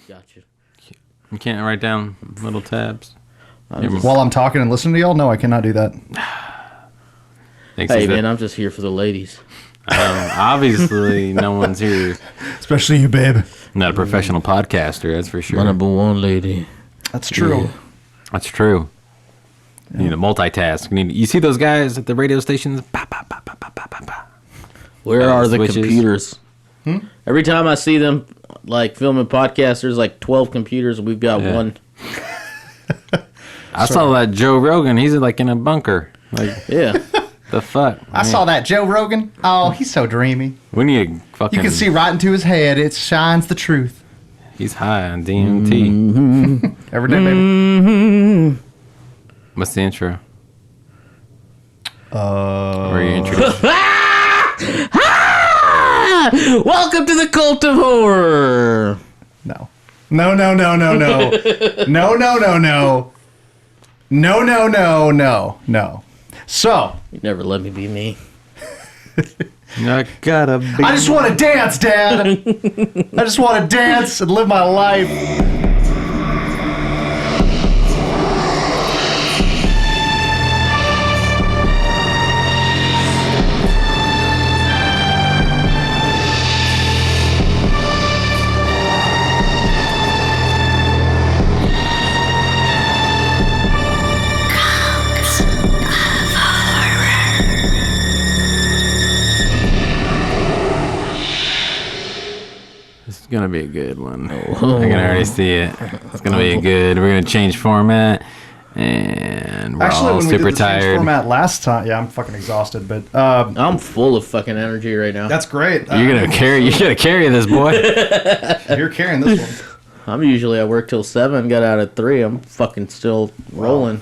Gotcha. You can't write down little tabs. While I'm talking and listening to y'all? No, I cannot do that. Hey, man, I'm just here for the ladies. Obviously, no one's here. Especially you, babe. Not a professional podcaster, that's for sure. My number one lady. That's true. Yeah. That's true. You need to multitask. You see those guys at the radio stations? Where are the switches. computers? Every time I see them, like, filming podcasts, there's like 12 computers, and we've got one. I saw that Joe Rogan. He's like in a bunker. Like, Yeah. the fuck? I saw that Joe Rogan. Oh, he's so dreamy. We need a fucking... You can see right into his head. It shines the truth. He's high on DMT. Every day, baby. What's the intro? Where are you introduced? Welcome to the Cult of Horror. No. No. No. So. You never let me be me. I gotta be... I just want to dance, Dad. I just want to dance and live my life. It's gonna be a good one. I can already see it. It's gonna be a good... We're gonna change format. And we're Actually, all when super we did the change tired. format last time, yeah, I'm fucking exhausted, but I'm full of fucking energy right now. that's great. You're gonna carry... You gotta carry this, boy. You're carrying this one. I'm usually at work till 7, got out at 3. I'm fucking still rolling.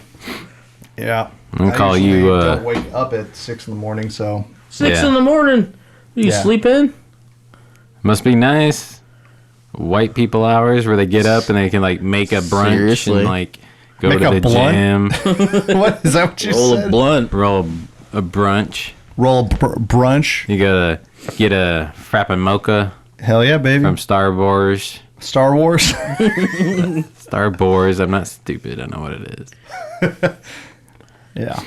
Yeah. I'm gonna call you... don't wake up at 6 in the morning, so 6 Yeah. in the morning. You Yeah. sleep in? Must be nice. White people hours where they get up and they can like make a brunch Seriously? and like go Make to a the blunt? gym, what is that? What you Roll said? a blunt. roll a brunch. Roll a brunch. You gotta get a frappin' mocha Hell yeah, baby. from Star Wars. Star Wars. Star Wars. I'm not stupid. I know what it is. Yeah.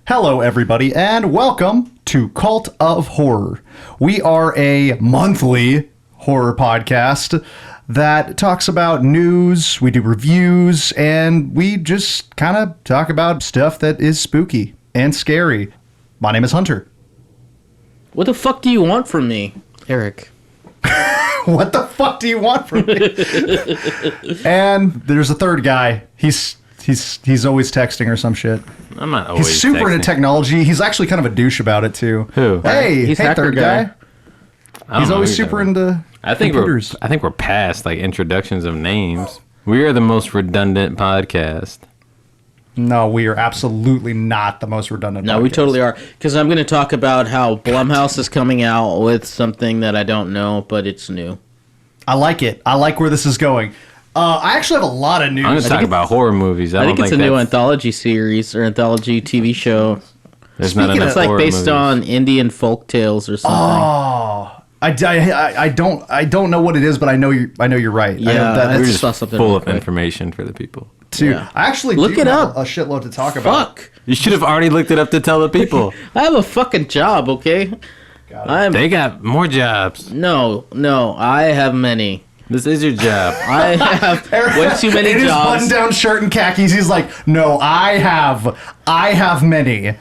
Hello, everybody, and welcome to Cult of Horror. We are a monthly horror podcast that talks about news, we do reviews, and we just kind of talk about stuff that is spooky and scary. My name is Hunter. What the fuck do you want from me, Eric? What the fuck do you want from me? And there's a third guy. He's always texting or some shit. I'm not always. He's super into texting. technology. He's actually kind of a douche about it too. Who? Hey, He's hey, hacker third guy. guy. I don't He's know always who you're super talking about. into I think computers. we're past like introductions of names. We are the most redundant podcast. No, we are absolutely not the most redundant. No, we podcast. totally are. Because I'm going to talk about how Blumhouse is coming out with something that I don't know, but it's new. I like it. I like where this is going. I actually have a lot of news. I'm gonna talk about horror movies. I think it's a new that's- anthology series or anthology TV show. There's not Speaking enough It's like horror based movies. on Indian folk tales or something. Oh, I don't know what it is, but I know you're right. Yeah, I know I that's We're just just saw something full real of quick. information for the people. too. yeah. I actually Look do it have up. a shitload to talk about. Fuck. You should have already looked it up to tell the people. I have a fucking job, okay? I'm They got more jobs. no, I have many. This is your job. I have way too many In his jobs. button-down shirt and khakis, he's like, "No, I have many."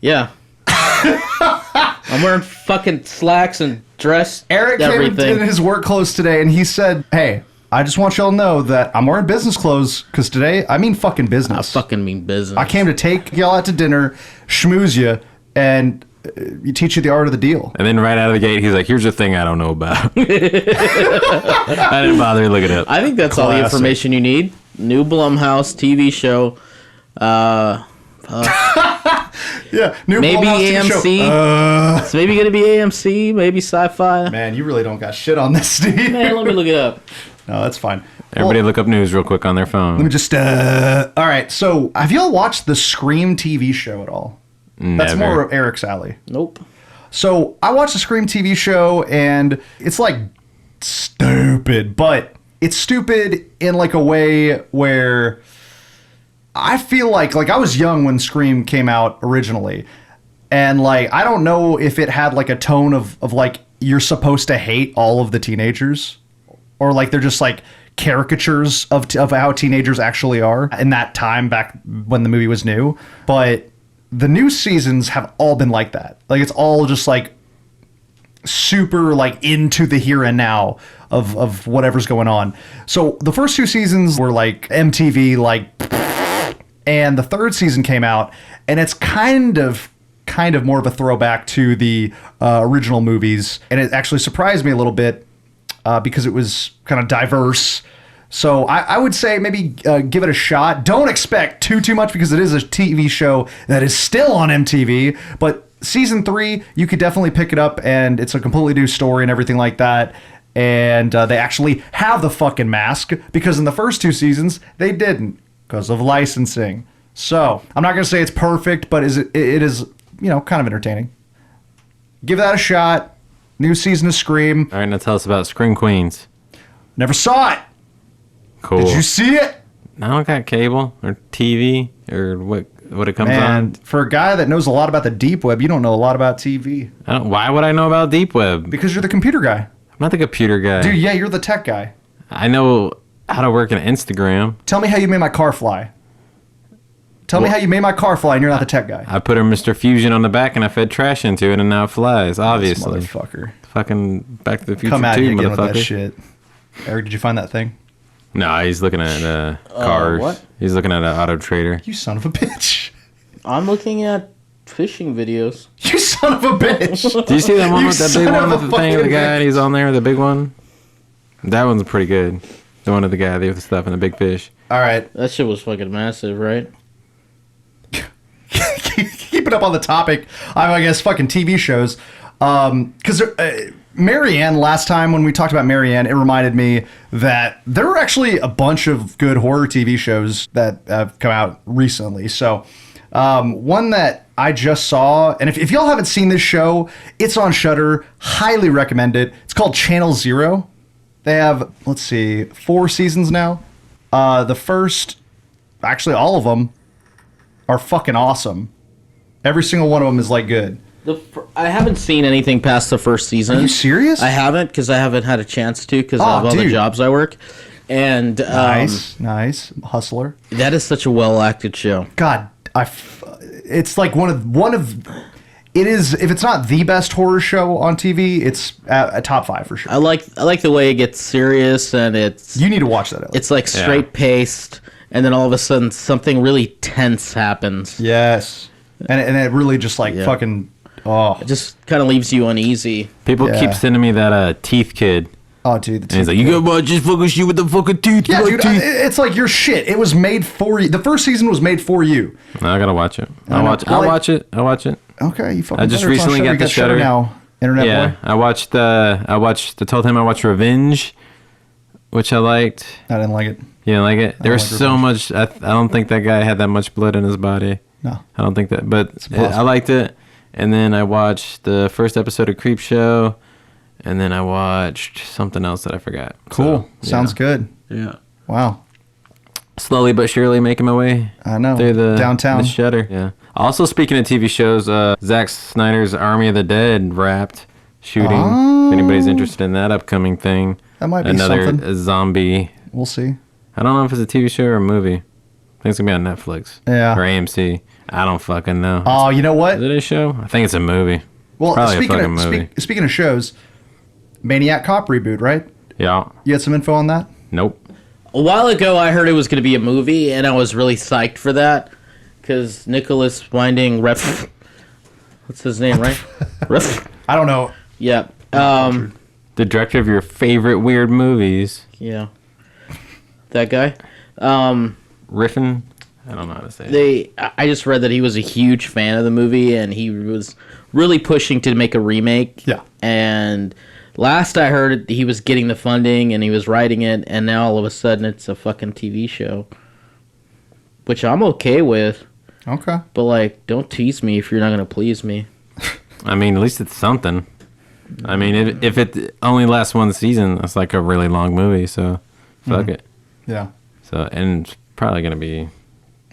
Yeah. I'm wearing fucking slacks and dress. Eric came everything. in his work clothes today, and he said, "Hey, I just want y'all to know that I'm wearing business clothes because today I mean fucking I business. fucking mean business. I came to take y'all out to dinner, schmooze you, and teach you the art of the deal." And then right out of the gate, he's like, "Here's a thing I don't know about." I didn't bother to look it up. I think that's all the Classic. information you need. New Blumhouse TV show. Yeah, new Maybe Blumhouse TV show. AMC. It's maybe gonna be AMC. Maybe Sci-Fi. Man, you really don't got shit on this, Steve. Man, let me look it up. No, that's fine. Everybody Well, look up news real quick on their let phone. me just. All right. So, have y'all watched the Scream TV show at all? That's Never. more of Eric's alley. Nope. So I watched the Scream TV show, and it's like stupid, but it's stupid in like a way where I feel like I was young when Scream came out originally, and like I don't know if it had like a tone of like you're supposed to hate all of the teenagers, or like they're just like caricatures of how teenagers actually are in that time back when the movie was new. But the new seasons have all been like that. Like it's all just like super like into the here and now of whatever's going on. So the first 2 seasons were like MTV, like, and the 3rd season came out and it's kind of more of a throwback to the original movies, and it actually surprised me a little bit because it was kind of diverse. So I would say maybe give it a shot. Don't expect too much because it is a TV show that is still on MTV, but season 3, you could definitely pick it up, and it's a completely new story and everything like that. And they actually have the fucking mask, because in the first 2 seasons, they didn't because of licensing. So I'm not going to say it's perfect, but it is, kind of entertaining. Give that a shot. New season of Scream. All right, now tell us about Scream Queens. Never saw it. Cool. Did you see it? I don't got cable or TV or what it comes Man, on. for a guy that knows a lot about the deep web, you don't know a lot about TV. Why would I know about deep web? Because you're the computer guy. I'm not the computer guy. Dude, yeah, you're the tech guy. I know how to work an Instagram. Tell me how you made my car fly. Tell me how you made my car fly and you're not the tech guy. I put a Mr. Fusion on the back and I fed trash into it and now it flies, obviously. This motherfucker. Fucking Back to the Future Come at 2, you again with motherfucker. that shit. Eric, did you find that thing? No, he's looking at cars. What? He's looking at an auto trader. You son of a bitch. I'm looking at fishing videos. You son of a bitch. Do you see that one with that big son one of with a the thing with the fucking guy? bitch. He's on there, the big one. That one's pretty good. The one with the guy with the stuff and the big fish. All right. That shit was fucking massive, right? Keep it up on the topic. I guess fucking TV shows. Because Marianne, last time when we talked about Marianne, it reminded me that there were actually a bunch of good horror TV shows that have come out recently. So one that I just saw, and if y'all haven't seen this show, it's on Shudder. Highly recommend it. It's called Channel Zero. They have, 4 seasons now. The first, actually all of them, are fucking awesome. Every single one of them is like good. I haven't seen anything past the first season. Are you serious? I haven't, because I haven't had a chance to, because of all the jobs I work. And Nice. Hustler. that is such a well acted show. God, it's like one of it is, if it's not the best horror show on TV, it's a top 5 for sure. I like the way it gets serious, and You need to watch that. Elliot. it's like straight paced, and then all of a sudden something really tense happens. Yes, and it really just like fucking It just kind of leaves you uneasy. People keep sending me that Teeth Kid. Oh, dude. And he's like, you gotta watch this fucking shit with the fucking teeth. Yeah, like dude, teeth. it's like your shit. It was made for you. The first season was made for you. No, I gotta watch it. I know. I'll watch it. Okay, you fucking. I just better. It's on recently Shudder. got You the Shudder now. Internet Yeah, boy. I watched. I told him I watched Revenge, which I liked. I didn't like it. You didn't like it? There like was so much. I don't think that guy had that much blood in his body. No. I don't think that. But impossible. I liked it. And then I watched the first episode of Creepshow, and then I watched something else that I forgot. Cool. So, Sounds yeah. good. Yeah. Wow. Slowly but surely making my way. I know. Through the Downtown. the Shudder. Yeah. Also, speaking of TV shows, Zack Snyder's Army of the Dead wrapped shooting. Oh. If anybody's interested in that upcoming thing, That might be another something. zombie. We'll see. I don't know if it's a TV show or a movie. I think it's gonna be on Netflix. Yeah. Or AMC. I don't fucking know. Oh, you know what? Is it a show? I think it's a movie. Well, Probably a speaking fucking of movie. speaking of shows, Maniac Cop reboot, right? Yeah. You had some info on that? Nope. A while ago, I heard it was going to be a movie, and I was really psyched for that, because Nicholas Winding Ref. What's his name, right? Ref. I don't know. Yeah. The director of your favorite weird movies. Yeah. That guy. Riffin? I don't know how to say it. I just read that he was a huge fan of the movie, and he was really pushing to make a remake. Yeah. And last I heard, he was getting the funding and he was writing it, and now all of a sudden it's a fucking TV show, which I'm okay with. Okay. But like, don't tease me if you're not gonna please me. I mean, at least it's something. I mean, if it only lasts one season, that's like a really long movie, so Fuck it. Yeah. So, and it's probably going to be...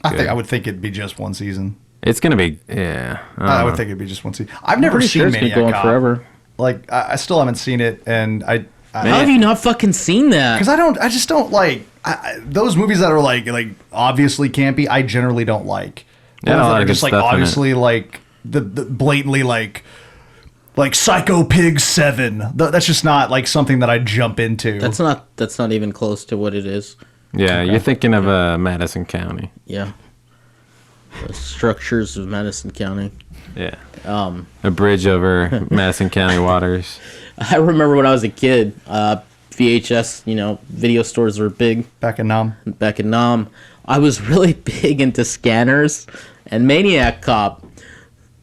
I would think it'd be just one season. It's going to be... Yeah. I would think it'd be just one season. I've never seen it's Maniac going Cop. forever. Like, I still haven't seen it, and How have you not fucking seen that? because I just don't like those movies that are like obviously campy. I generally don't like. Yeah, Ones a that lot are of just good like stuff in it. obviously like the blatantly like Psycho Pig 7. That's just not like something that I jump into. That's not even close to what it is. Yeah, you're thinking of Madison County. Yeah. The structures of Madison County. Yeah. A bridge over Madison County waters. I remember when I was a kid, VHS, video stores were big back in Nam. back in Nam. I was really big into Scanners and Maniac Cop.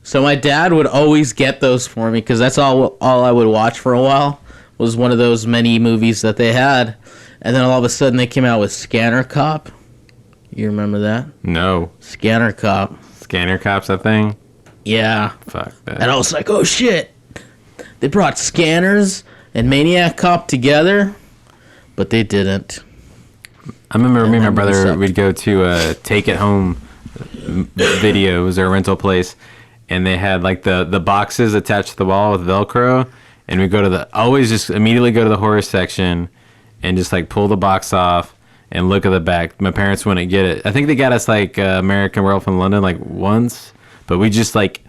So my dad would always get those for me because that's all I would watch for a while was one of those many movies that they had. And then all of a sudden they came out with Scanner Cop. You remember that? No. Scanner Cop. Scanner Cop's a thing? Yeah. Fuck that. And I was like, oh shit. They brought Scanners and Maniac Cop together, but they didn't. I remember me and my that movie brother, sucked. we'd go to Take It Home videos or rental place, and they had like the boxes attached to the wall with Velcro, and we'd go to always just immediately go to the horror section and just like pull the box off and look at the back. My parents wouldn't get it. I think they got us like American Werewolf in London like once, but we just like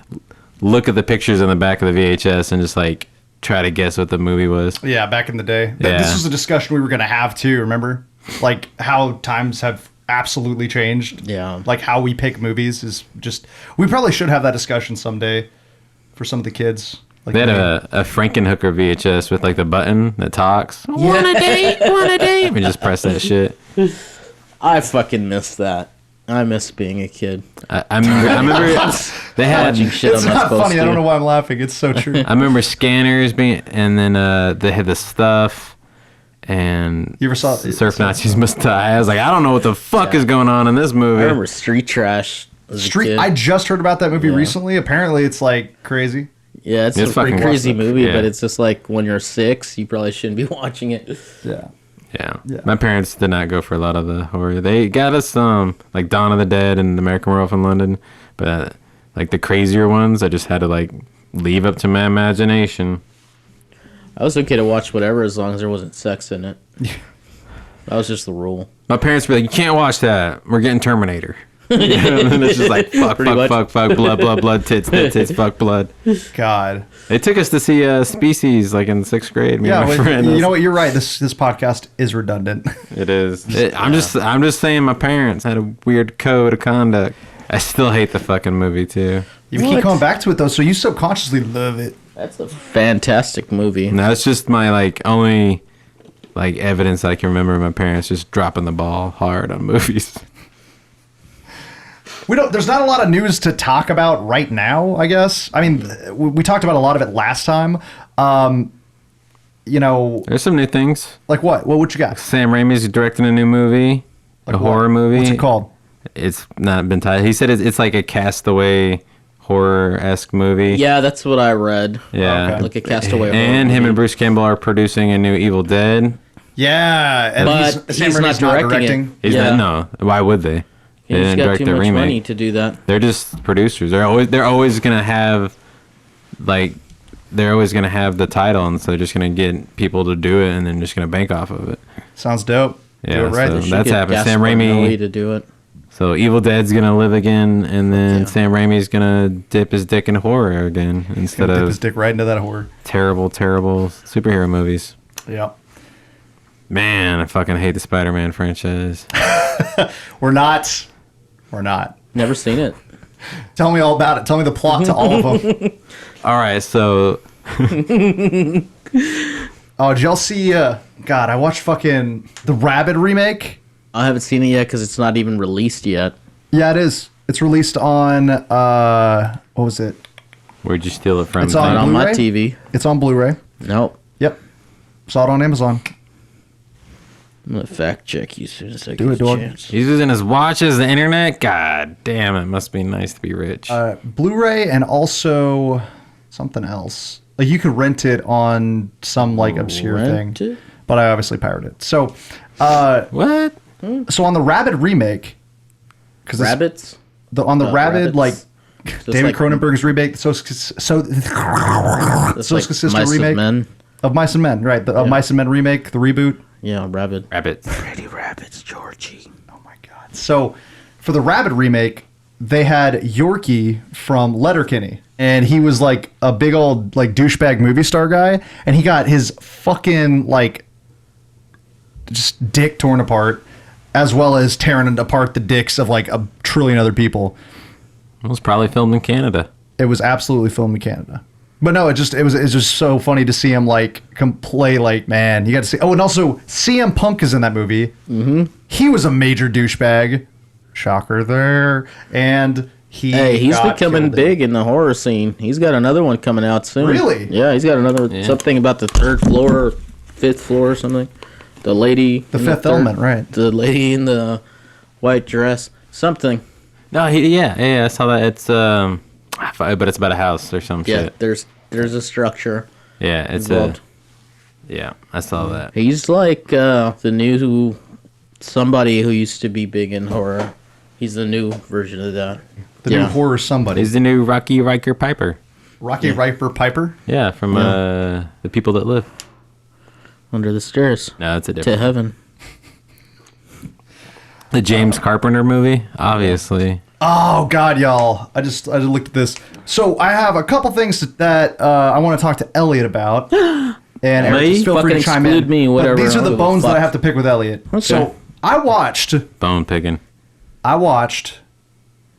look at the pictures on the back of the VHS and just like try to guess what the movie was. Yeah, back in the day. Yeah. This was a discussion we were going to have too, remember? Like how times have absolutely changed. Yeah. Like how we pick movies is just... We probably should have that discussion someday for some of the kids. Like They had a Frankenhooker VHS with like the button that talks. Yeah. Want a date? We just press that shit. I fucking miss that. I miss being a kid. I remember they had. Watching shit It's I'm not not supposed funny. to. I don't know why I'm laughing. It's so true. I remember Scanners being, and then they had the stuff, and You ever saw Surf Nazis Must Die. I was like, I don't know what the fuck Yeah. is going on in this movie. I remember Street Trash as a Street? kid. I just heard about that movie Yeah. recently. Apparently, it's like crazy. Yeah, it's It's a pretty fucking crazy awesome. movie, Yeah. but it's just like when you're 6, you probably shouldn't be watching it. Yeah. Yeah. My parents did not go for a lot of the horror. They got us like Dawn of the Dead and American Werewolf in London, but like the crazier ones, I just had to like leave up to my imagination. I was okay to watch whatever as long as there wasn't sex in it. That was just the rule. My parents were like, "You can't watch that. We're getting Terminator." And it's just like fuck, Pretty much. fuck, blood, tits, fuck, blood. God. They took us to see Species like in 6th grade. Me Yeah, and my well, friend. you know what? You're right. This podcast is redundant. It is. I'm just saying my parents had a weird code of conduct. I still hate the fucking movie too. You What? keep coming back to it though, so you subconsciously love it. That's a fantastic movie. No, it's just my like only like evidence I can remember of my parents just dropping the ball hard on movies. There's not a lot of news to talk about right now, I guess. I mean, we talked about a lot of it last time. There's some new things. Like what? What you got? Sam Raimi's directing a new movie, Like a what? horror movie. What's it called? It's not been titled. He said it's like a Castaway horror-esque movie. Yeah, that's what I read. Yeah. Okay. Like a Castaway. And horror him movie. and Bruce Campbell are producing a new Evil Dead. Yeah, and But Sam he's not Raimi's directing it. Is Yeah. that no? Why would they? They He's didn't got direct too the much remake. money to do that. They're just producers. They're always gonna have the title, and so they're just gonna get people to do it, and then just gonna bank off of it. Sounds dope. Yeah, Do it right. so They should that's get happened. Sam Gaspar Noé Raimi. to do it. So Evil Dead's gonna live again, and then Yeah. Sam Raimi's gonna dip his dick in horror again instead Dip of his dick right into that horror. terrible superhero movies. Yeah. Man, I fucking hate the Spider-Man franchise. We're not. Never seen it. Tell me all about it. Tell me the plot to all of them. All right, so Oh, did y'all see? God, I watched fucking the Rabid remake. I haven't seen it yet because it's not even released yet. Yeah, it is. It's released on. What was it? where'd you steal it from? It's on Not on my Blu-ray? TV. It's on Blu-ray. Nope. Yep. Saw it on Amazon. I'm gonna fact check you as soon as I Do get it, a dog. chance. He's using his watch as the internet. God damn, it must be nice to be rich. Blu-ray and also something else. Like you could rent it on some like obscure Rent thing. it? But I obviously pirated it. So What? So on the Rabid remake, because Rabbits? on the Rabid, rabbits? like David like- Cronenberg's remake, That's like consistent Mice remake of Men. of Mice and Men, right? The Mice and Men remake, the reboot. Yeah, Rabbit. Rabbits. Pretty rabbits, Georgie. Oh my god! So for the Rabid remake, they had Yorkie from Letterkenny, and he was like a big old like douchebag movie star guy, and he got his fucking like just dick torn apart, as well as tearing apart the dicks of like a trillion other people. It was probably filmed in Canada. It was absolutely filmed in Canada. But no, it's just so funny to see him like play like, man, you got to see. Oh, and also CM Punk is in that movie. Mm-hmm. He was a major douchebag. Shocker there. And He's got becoming killed. big in the horror scene. He's got another one coming out soon. Really? Yeah, he's got another something about the third floor or fifth floor or something. The lady. The in Fifth third- Element, right. The lady in the white dress. Something. No, I saw that. It's but it's about a house or some Yeah, shit. there's a structure Yeah, it's involved. I saw that. He's like the new somebody who used to be big in horror. He's the new version of that. The new horror somebody. He's the new Rocky Riker Piper. Rocky Riper Piper? Yeah, from The People That Live. Under the stairs No, it's a to different. heaven. The James Carpenter movie, obviously. Oh God, y'all! I just looked at this. So I have a couple things that I want to talk to Elliot about, and Eric, Me? just feel free to Fucking chime in. exclude me, But whatever, these are I the don't give a bones that I fuck. have to pick with Elliot. Okay. So I watched Bone picking.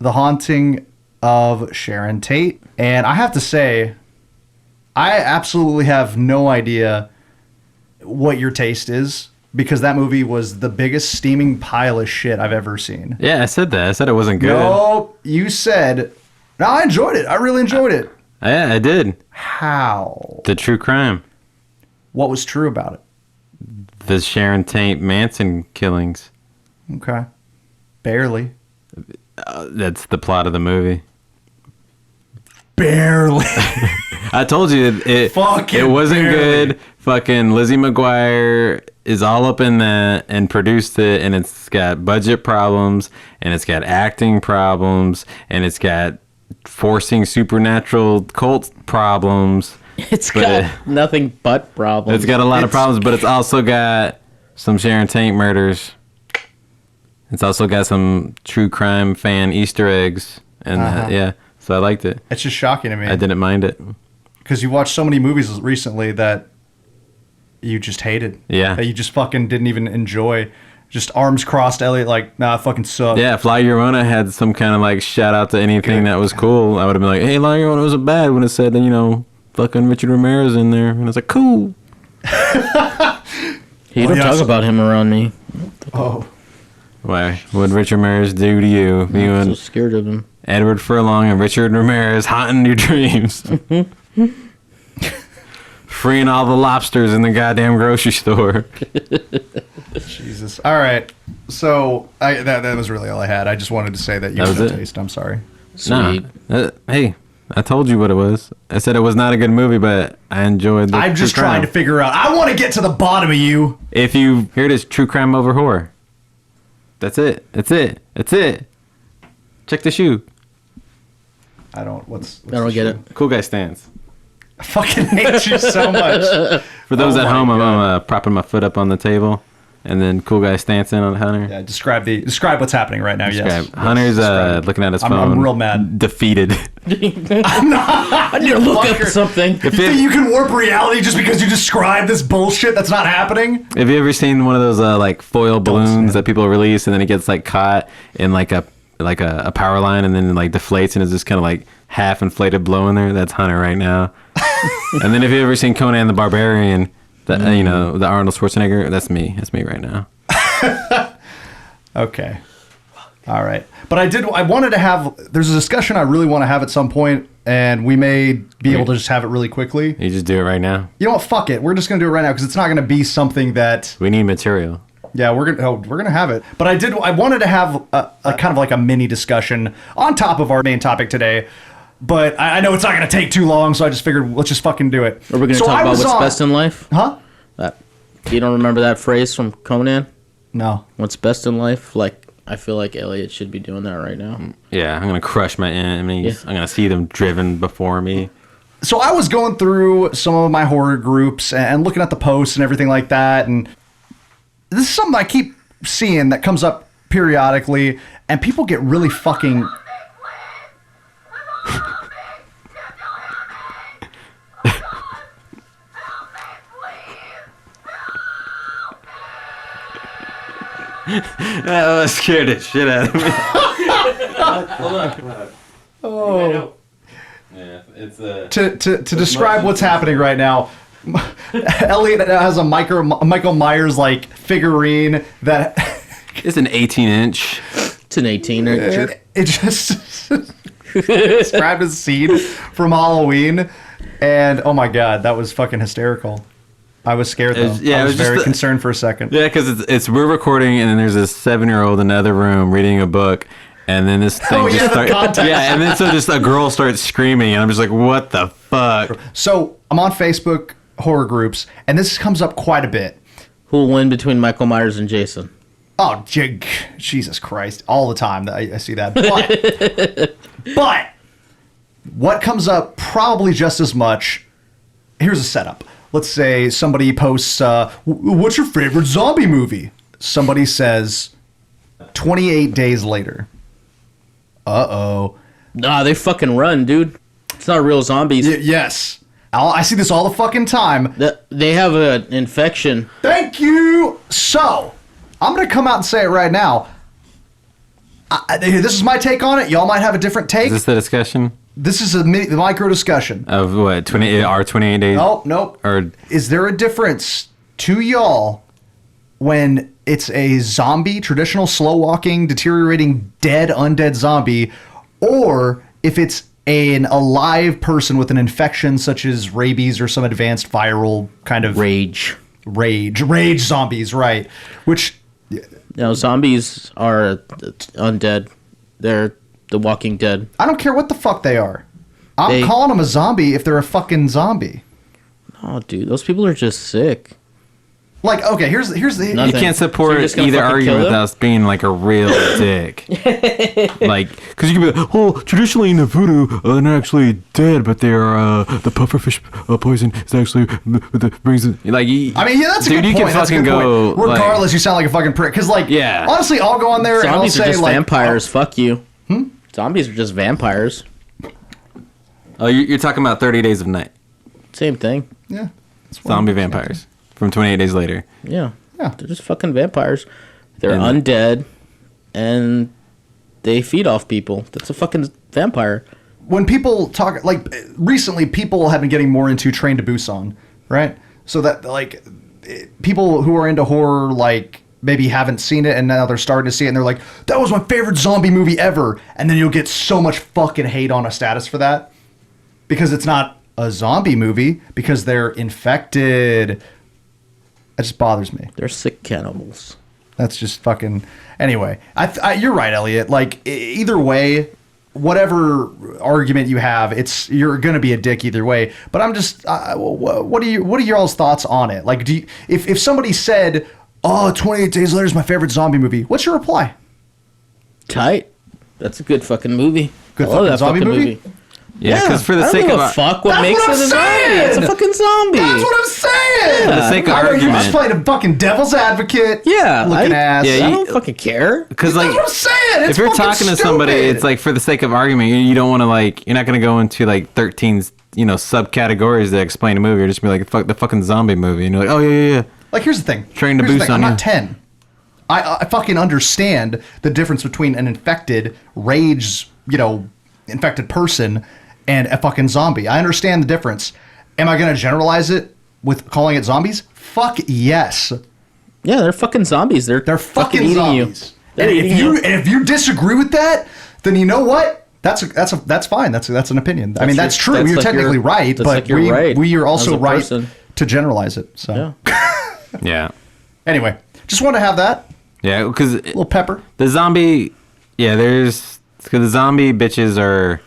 The Haunting of Sharon Tate, and I have to say, I absolutely have no idea what your taste is, because that movie was the biggest steaming pile of shit I've ever seen. Yeah, I said that. I said it wasn't good. No, you said. No, I enjoyed it. I really enjoyed it. Yeah, I did. How? The true crime. What was true about it? The Sharon Tate Manson killings. Okay. Barely. That's the plot of the movie. Barely. I told you it Fucking wasn't barely. good. Fucking Lizzie McGuire is all up in that and produced it, and it's got budget problems, and it's got acting problems, and it's got forcing supernatural cult problems. It's But got nothing but problems. It's got a lot of problems, but it's also got some Sharon Tate murders. It's also got some true crime fan Easter eggs, and yeah, so I liked it. It's just shocking to me. I didn't mind it. Because you watched so many movies recently that you just hated. Yeah. That you just fucking didn't even enjoy. Just arms crossed, Elliot, like, nah, it fucking sucked. Yeah, if La Llorona had some kind of like shout out to anything that was cool, I would have been like, hey, La Llorona wasn't bad when it said that, fucking Richard Ramirez in there. And I was like, cool. You don't talk about him around me. Oh. Why? What'd Richard Ramirez do to you? You I'm so and scared of him. Edward Furlong and Richard Ramirez haunting your dreams. Freeing all the lobsters in the goddamn grocery store. Jesus. All right. So that was really all I had. I just wanted to say that you That had was no it? taste. I'm sorry. Sweet. Hey, I told you what it was. I said it was not a good movie, but I enjoyed the I'm just true trying to crime. figure out. I want to get to the bottom of you. If you hear it as true crime over horror. That's it. That's it. That's it. Check the shoe. I don't. What's I don't get it. Cool guy stance. I fucking hate you so much. For those Oh at my home, I'm God. propping my foot up on the table, and then cool guy stance in on Hunter. Yeah. Describe what's happening right now. Yes. Describe. Hunter's Describe. looking at his I'm phone. real mad. Defeated. I need to look up fucker. something. You think you can warp reality just because you describe this bullshit that's not happening? Have you ever seen one of those like foil balloons stand. that people release, and then it gets like caught in like a power line, and then it, like deflates, and it's just kind of like half inflated blow in there? That's Hunter right now. And then have you ever seen Conan the Barbarian? The the Arnold Schwarzenegger. That's me. That's me right now. Okay. All right. But I wanted to have, there's a discussion I really want to have at some point, and we may be able to just have it really quickly. You just do it right now. You know what? Fuck it. We're just going to do it right now because it's not going to be something that, We need material. yeah, we're going to have it. But I wanted to have a kind of like a mini discussion on top of our main topic today. But I know it's not going to take too long, so I just figured let's just fucking do it. Are we going to So talk I about was what's on- best in life? Huh? You don't remember that phrase from Conan? No. What's best in life? Like, I feel like Elliot should be doing that right now. Yeah, I'm gonna crush my enemies. I'm gonna see them driven before me. So I was going through some of my horror groups and looking at the posts and everything like that, and this is something I keep seeing that comes up periodically, and people get really fucking... That scared the shit out of me. Hold on. Oh. Yeah, it's To describe what's happening right now, Elliot has a Michael Myers like figurine that it's an 18-inch. It's an 18-incher. it just described a scene from Halloween, and oh my god, that was fucking hysterical. I was scared though. I was very concerned for a second. Yeah, because it's we're recording, and then there's a 7-year-old in another room reading a book. And then this thing starts. Yeah, and then so just a girl starts screaming, and I'm just like, what the fuck? So I'm on Facebook horror groups, and this comes up quite a bit. Who will win between Michael Myers and Jason? Oh, Jesus Christ. All the time that I see that. But what comes up probably just as much, here's a setup. Let's say somebody posts, what's your favorite zombie movie? Somebody says, 28 Days Later. Uh-oh. Nah, they fucking run, dude. It's not real zombies. Yes. I see this all the fucking time. They have an infection. Thank you. So, I'm going to come out and say it right now. This is my take on it. Y'all might have a different take. Is this the discussion? This is the micro discussion. Of what? 28 days? Nope. Or is there a difference to y'all when it's a zombie, traditional slow walking, deteriorating, undead zombie, or if it's an alive person with an infection such as rabies or some advanced viral kind of rage zombies, right? Which zombies are undead. They're the Walking Dead. I don't care what the fuck they are. I'm calling them a zombie if they're a fucking zombie. Oh, dude, those people are just sick. Like, okay, here's the... You can't support either argument without being like a real dick. Like, because you can be like, oh, traditionally in the voodoo, they're not actually dead, but they're the pufferfish poison is actually brings it. Like, I mean, yeah, that's a good point. You can fucking go. Regardless, you sound like a fucking prick. Because, like, honestly, I'll go on there and I'll say, are just like, vampires. Fuck you. Zombies are just vampires. Oh, you're talking about 30 Days of Night. Same thing. Yeah. Zombie vampires. From 28 Days Later. Yeah. They're just fucking vampires. They're undead, and they feed off people. That's a fucking vampire. When people talk, like, recently people have been getting more into Train to Busan, right? So that, like, people who are into horror, like, maybe haven't seen it, and now they're starting to see it, and they're like, that was my favorite zombie movie ever. And then you'll get so much fucking hate on a status for that. Because it's not a zombie movie, because they're infected. That just bothers me. They're sick cannibals. That's just fucking... Anyway, you're right, Elliot. Like, either way, whatever argument you have, you're going to be a dick either way. But I'm just... what are y'all's thoughts on it? Like, if somebody said, oh, 28 Days Later is my favorite zombie movie, what's your reply? Tight. That's a good fucking movie. Good fucking zombie movie? Yeah, because for the sake of fuck, what makes it a zombie? It's a fucking zombie. That's what I'm saying. For the sake of argument, you're just playing a fucking devil's advocate. Yeah, looking ass. Yeah, I don't fucking care. Because like, that's what I'm saying. If you're talking to somebody, it's like for the sake of argument, you don't want to like, you're not going to go into like 13 subcategories that explain a movie. You're just be like, fuck the fucking zombie movie, and you're like, oh yeah. Like, here's the thing. Train to Busan. I'm not 10. I fucking understand the difference between an infected infected person and a fucking zombie. I understand the difference. Am I going to generalize it with calling it zombies? Fuck yes. Yeah, they're fucking zombies. They're fucking eating zombies. You. And if you disagree with that, then you know what? That's fine. That's an opinion. I mean, that's true. You're like technically right, but we are also right to generalize it. So yeah. Anyway, just want to have that. Yeah, because a little pepper. The zombie. Yeah, because the zombie bitches are.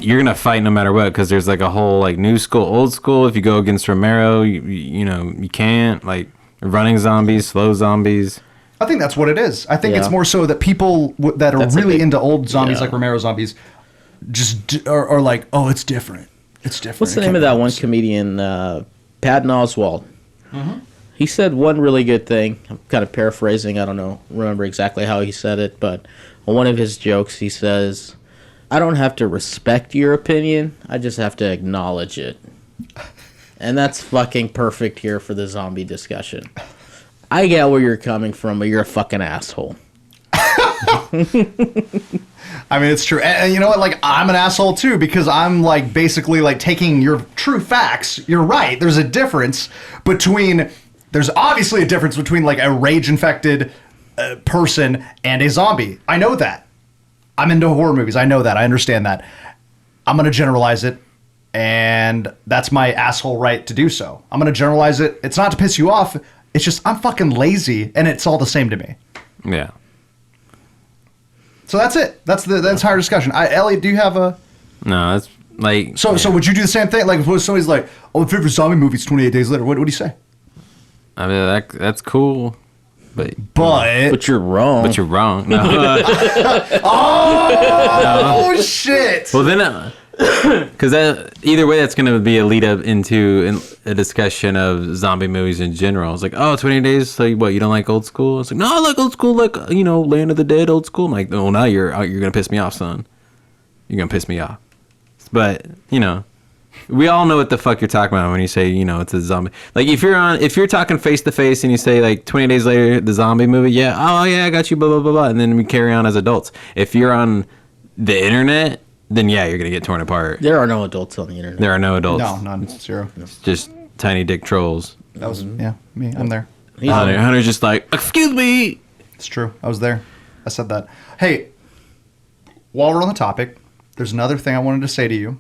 You're gonna fight no matter what, because there's like a whole like new school, old school. If you go against Romero, you can't like running zombies, slow zombies. I think that's what it is. I think Yeah. it's more so that people that are That's a really big- into old zombies, yeah. like Romero zombies, just are like, oh, it's different. It's different. What's the It name can't of be that one this. comedian? Patton Oswalt. He said one really good thing. I'm kind of paraphrasing. I don't remember exactly how he said it, but on one of his jokes, he says, "I don't have to respect your opinion. I just have to acknowledge it." And that's fucking perfect here for the zombie discussion. I get where you're coming from, but you're a fucking asshole. I mean, it's true. And you know what? Like, I'm an asshole too, because I'm like basically like taking your true facts. You're right. There's a difference between, there's obviously a difference between like a rage infected person and a zombie. I know that. I'm into horror movies. I know that. I understand that. I'm going to generalize it. And that's my asshole right to do so. I'm going to generalize it. It's not to piss you off. It's just I'm fucking lazy and it's all the same to me. Yeah. So that's it. That's the entire discussion. Elliot, do you have a... No, that's like. So would you do the same thing? Like if somebody's like, "Oh, my favorite zombie movie is 28 Days Later." What do you say? I mean, that's cool, but But you're wrong. you're wrong. No. Oh shit! Well, then, because either way, that's going to be a lead up into a discussion of zombie movies in general. It's like, oh, 20 Days. So what? You don't like old school? It's like, no, I like old school. Like Land of the Dead, old school. I'm like, oh, now you're gonna piss me off, son. You're gonna piss me off. But we all know what the fuck you're talking about when you say it's a zombie. Like if you're talking face to face and you say like 20 Days Later, the zombie movie, yeah, oh yeah, I got you, blah blah blah blah, and then we carry on as adults. If you're on the internet, then yeah, you're gonna get torn apart. There are no adults on the internet. There are no adults. No, none, zero. It's just tiny dick trolls. That was me. I'm there. He's Hunter's just like, excuse me. It's true. I was there. I said that. Hey, while we're on the topic, there's another thing I wanted to say to you,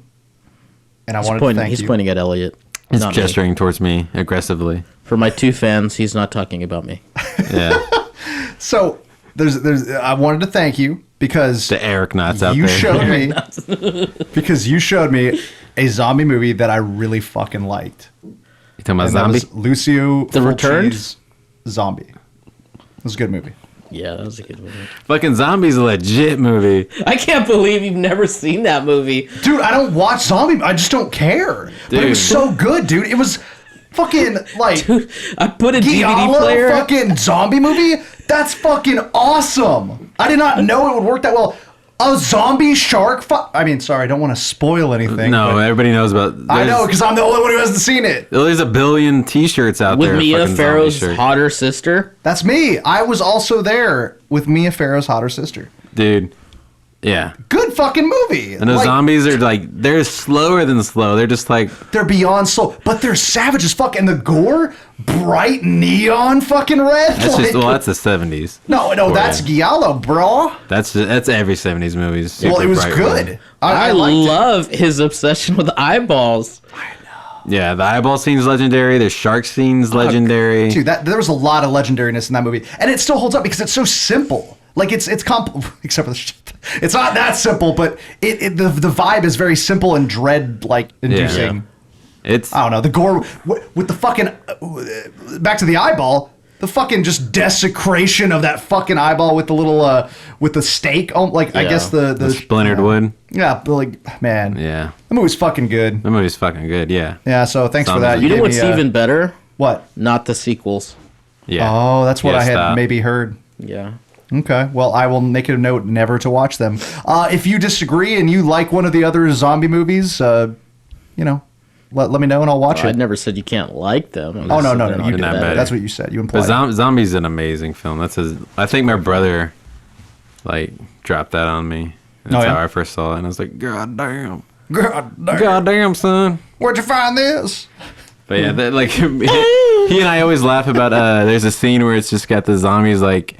and I wanted to thank he's you. pointing at Elliot. He's not me. gesturing towards me aggressively. For my 2 fans, he's not talking about me. Yeah, So there's I wanted to thank you because the Eric knots out you there. showed me because you showed me a zombie movie that I really fucking liked. You talking about And that zombie? was Lucio The Returned? Fulci's Zombie. It was a good movie. Yeah, that was a good movie. Fucking Zombie's a legit movie. I can't believe you've never seen that movie. Dude, I don't watch zombie. I just don't care. But it was Dude. so good, dude. It was fucking like I put a DVD Giallo player. fucking zombie movie. That's fucking awesome. I did not know it would work that well. A zombie shark. I mean, sorry, I don't want to spoil anything. No, but everybody knows about. I know because I'm the only one who hasn't seen it. There's a billion T-shirts out with there. Mia fucking zombie Farrow's shirts. hotter sister. That's me. I was also there with Mia Farrow's hotter sister. Dude. Yeah, Good fucking movie. and the Like, zombies are like they're slower than slow. They're just like they're beyond slow, but they're savage as fuck. And the gore, bright neon fucking red. that's just like- that's the 70s. no, that's Giallo, bro. That's every 70s movies. Well, it was Super bright good. red. I I liked it. love his obsession with eyeballs. Yeah, the eyeball scene's legendary. The shark scene's legendary. Dude, there was a lot of legendariness in that movie, and it still holds up because it's so simple. Like it's except for the shit. It's not that simple, but the vibe is very simple and dread like inducing. Yeah. It's I don't know, the gore with the fucking back to the eyeball, the fucking just desecration of that fucking eyeball with the little with the stake. Oh, like I Yeah. guess the splintered wood. Yeah, but like man, Yeah, the movie's fucking good. the movie's fucking good. Yeah, Yeah, so thanks for Sounds that. like- You know gave what's me, even better? what? Not the sequels. yeah. Oh, that's what Yeah, I had stop. maybe heard. Yeah. Okay, well, I will make it a note never to watch them. If you disagree and you like one of the other zombie movies, let me know and I'll watch I it. never said you can't like them. Oh no, no, They're no, not you did not that. better. That's what you said. You But implied. Zombie's an amazing film. I think my brother, like, dropped that on me. That's yeah? how I first saw it, and I was like, God damn, God damn. God damn, son. Where'd you find this? But yeah, like he and I always laugh about. There's a scene where it's just got the zombies like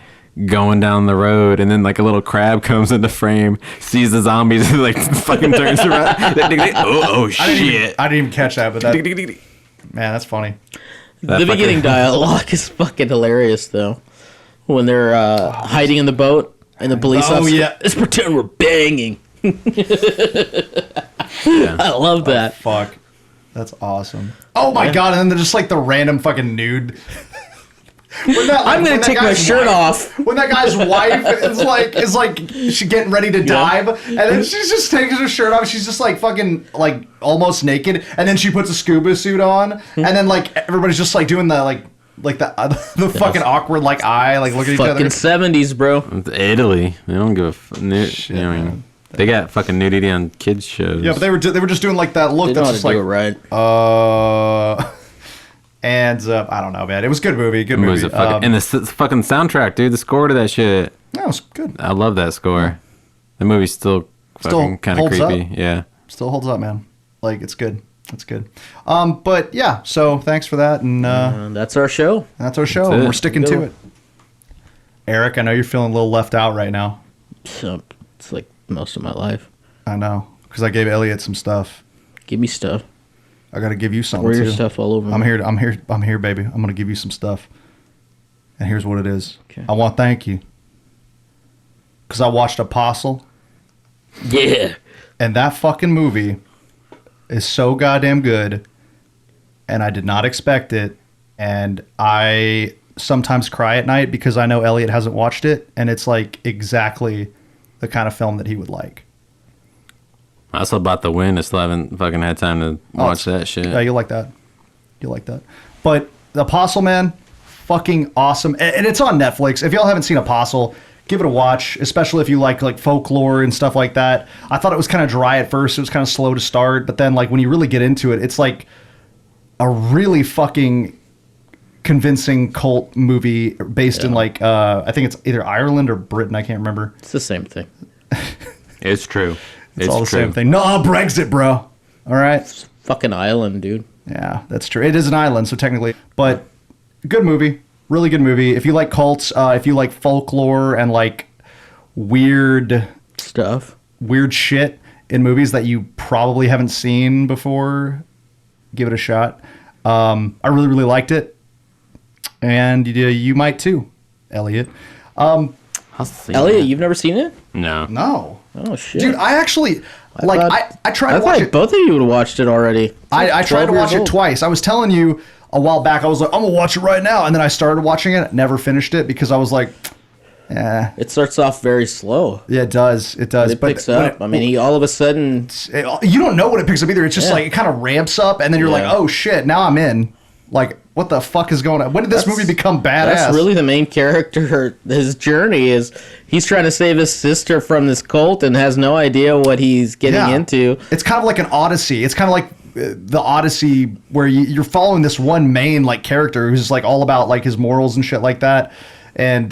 going down the road, and then like a little crab comes into frame, sees the zombies, and like fucking turns around. oh shit! I didn't even catch that, but that man, that's funny. That The fucker- beginning dialogue is fucking hilarious, though. When they're hiding in the boat, and the police Oh, officer, yeah. let's pretend we're banging. I love that. Fuck, that's awesome. Oh my god! And then there's just like the random fucking nude. I'm gonna take my shirt off. When that guy's wife is like she getting ready to dive, and then she just takes her shirt off. She's just like fucking like almost naked, and then she puts a scuba suit on, and then like everybody's just like doing the the fucking awkward like eye like looking at each other. Fucking 70s, bro. It's Italy. They don't give a Shit, man. they got fucking nudity on kids shows. Yeah, but they were just doing like that look They know that's how just to like do it right. and I don't know, man. It was a good movie. Good It was movie. a fucking, and the fucking soundtrack, dude. The score to that shit. Yeah, it was good. I love that score. The movie's still fucking kind of holds creepy. up. Yeah. Still holds up, man. Like it's good. It's good. But yeah. So thanks for that, and That's our show. that's our show. That's And it. we're sticking to it. Eric, I know you're feeling a little left out right now. So it's like most of my life. I know, because I gave Elliot some stuff. Give me stuff. I got to give you something Pour your too. stuff all over I'm me. here. I'm here, baby. I'm gonna give you some stuff. And here's what it is. Okay. I want to thank you because I watched Apostle, Yeah. and that fucking movie is so goddamn good, and I did not expect it. And I sometimes cry at night because I know Elliot hasn't watched it, and it's like exactly the kind of film that he would like. I also bought The Win. I still haven't fucking had time to watch that shit. Yeah, you'll like that. You'll like that. But The Apostle, man, fucking awesome. And it's on Netflix. If y'all haven't seen Apostle, give it a watch, especially if you like folklore and stuff like that. I thought it was kind of dry at first. It was kind of slow to start. But then, like, when you really get into it, it's like a really fucking convincing cult movie based in, like, I think it's either Ireland or Britain. I can't remember. It's the same thing. It's true. It's all the same thing. No, Brexit, bro. All right. Fucking island, dude. Yeah, that's true. It is an island, so technically. But good movie. Really good movie. If you like cults, if you like folklore and like weird Stuff. shit in movies that you probably haven't seen before, give it a shot. I really, really liked it. And you might too, Elliot. Elliot, you've never seen it? No. No. Oh, shit. Dude, I actually, I tried I to watch thought it. both of you would have watched it already. I tried to 12 years watch it old. twice. I was telling you a while back, I was like, I'm going to watch it right now. And then I started watching it, never finished it because I was like, eh. It starts off very slow. Yeah, it does. It does. It picks up. I mean, he all of a sudden... you don't know when it picks up either. It's just Yeah. like it kind of ramps up, and then you're like, Yeah. oh shit, now I'm in. Like, what the fuck is going on? When did this movie become badass? That's really the main character. His journey is he's trying to save his sister from this cult and has no idea what he's getting into. It's kind of like an Odyssey. It's kind of like the Odyssey where you're following this one main like character who's like all about like his morals and shit like that. And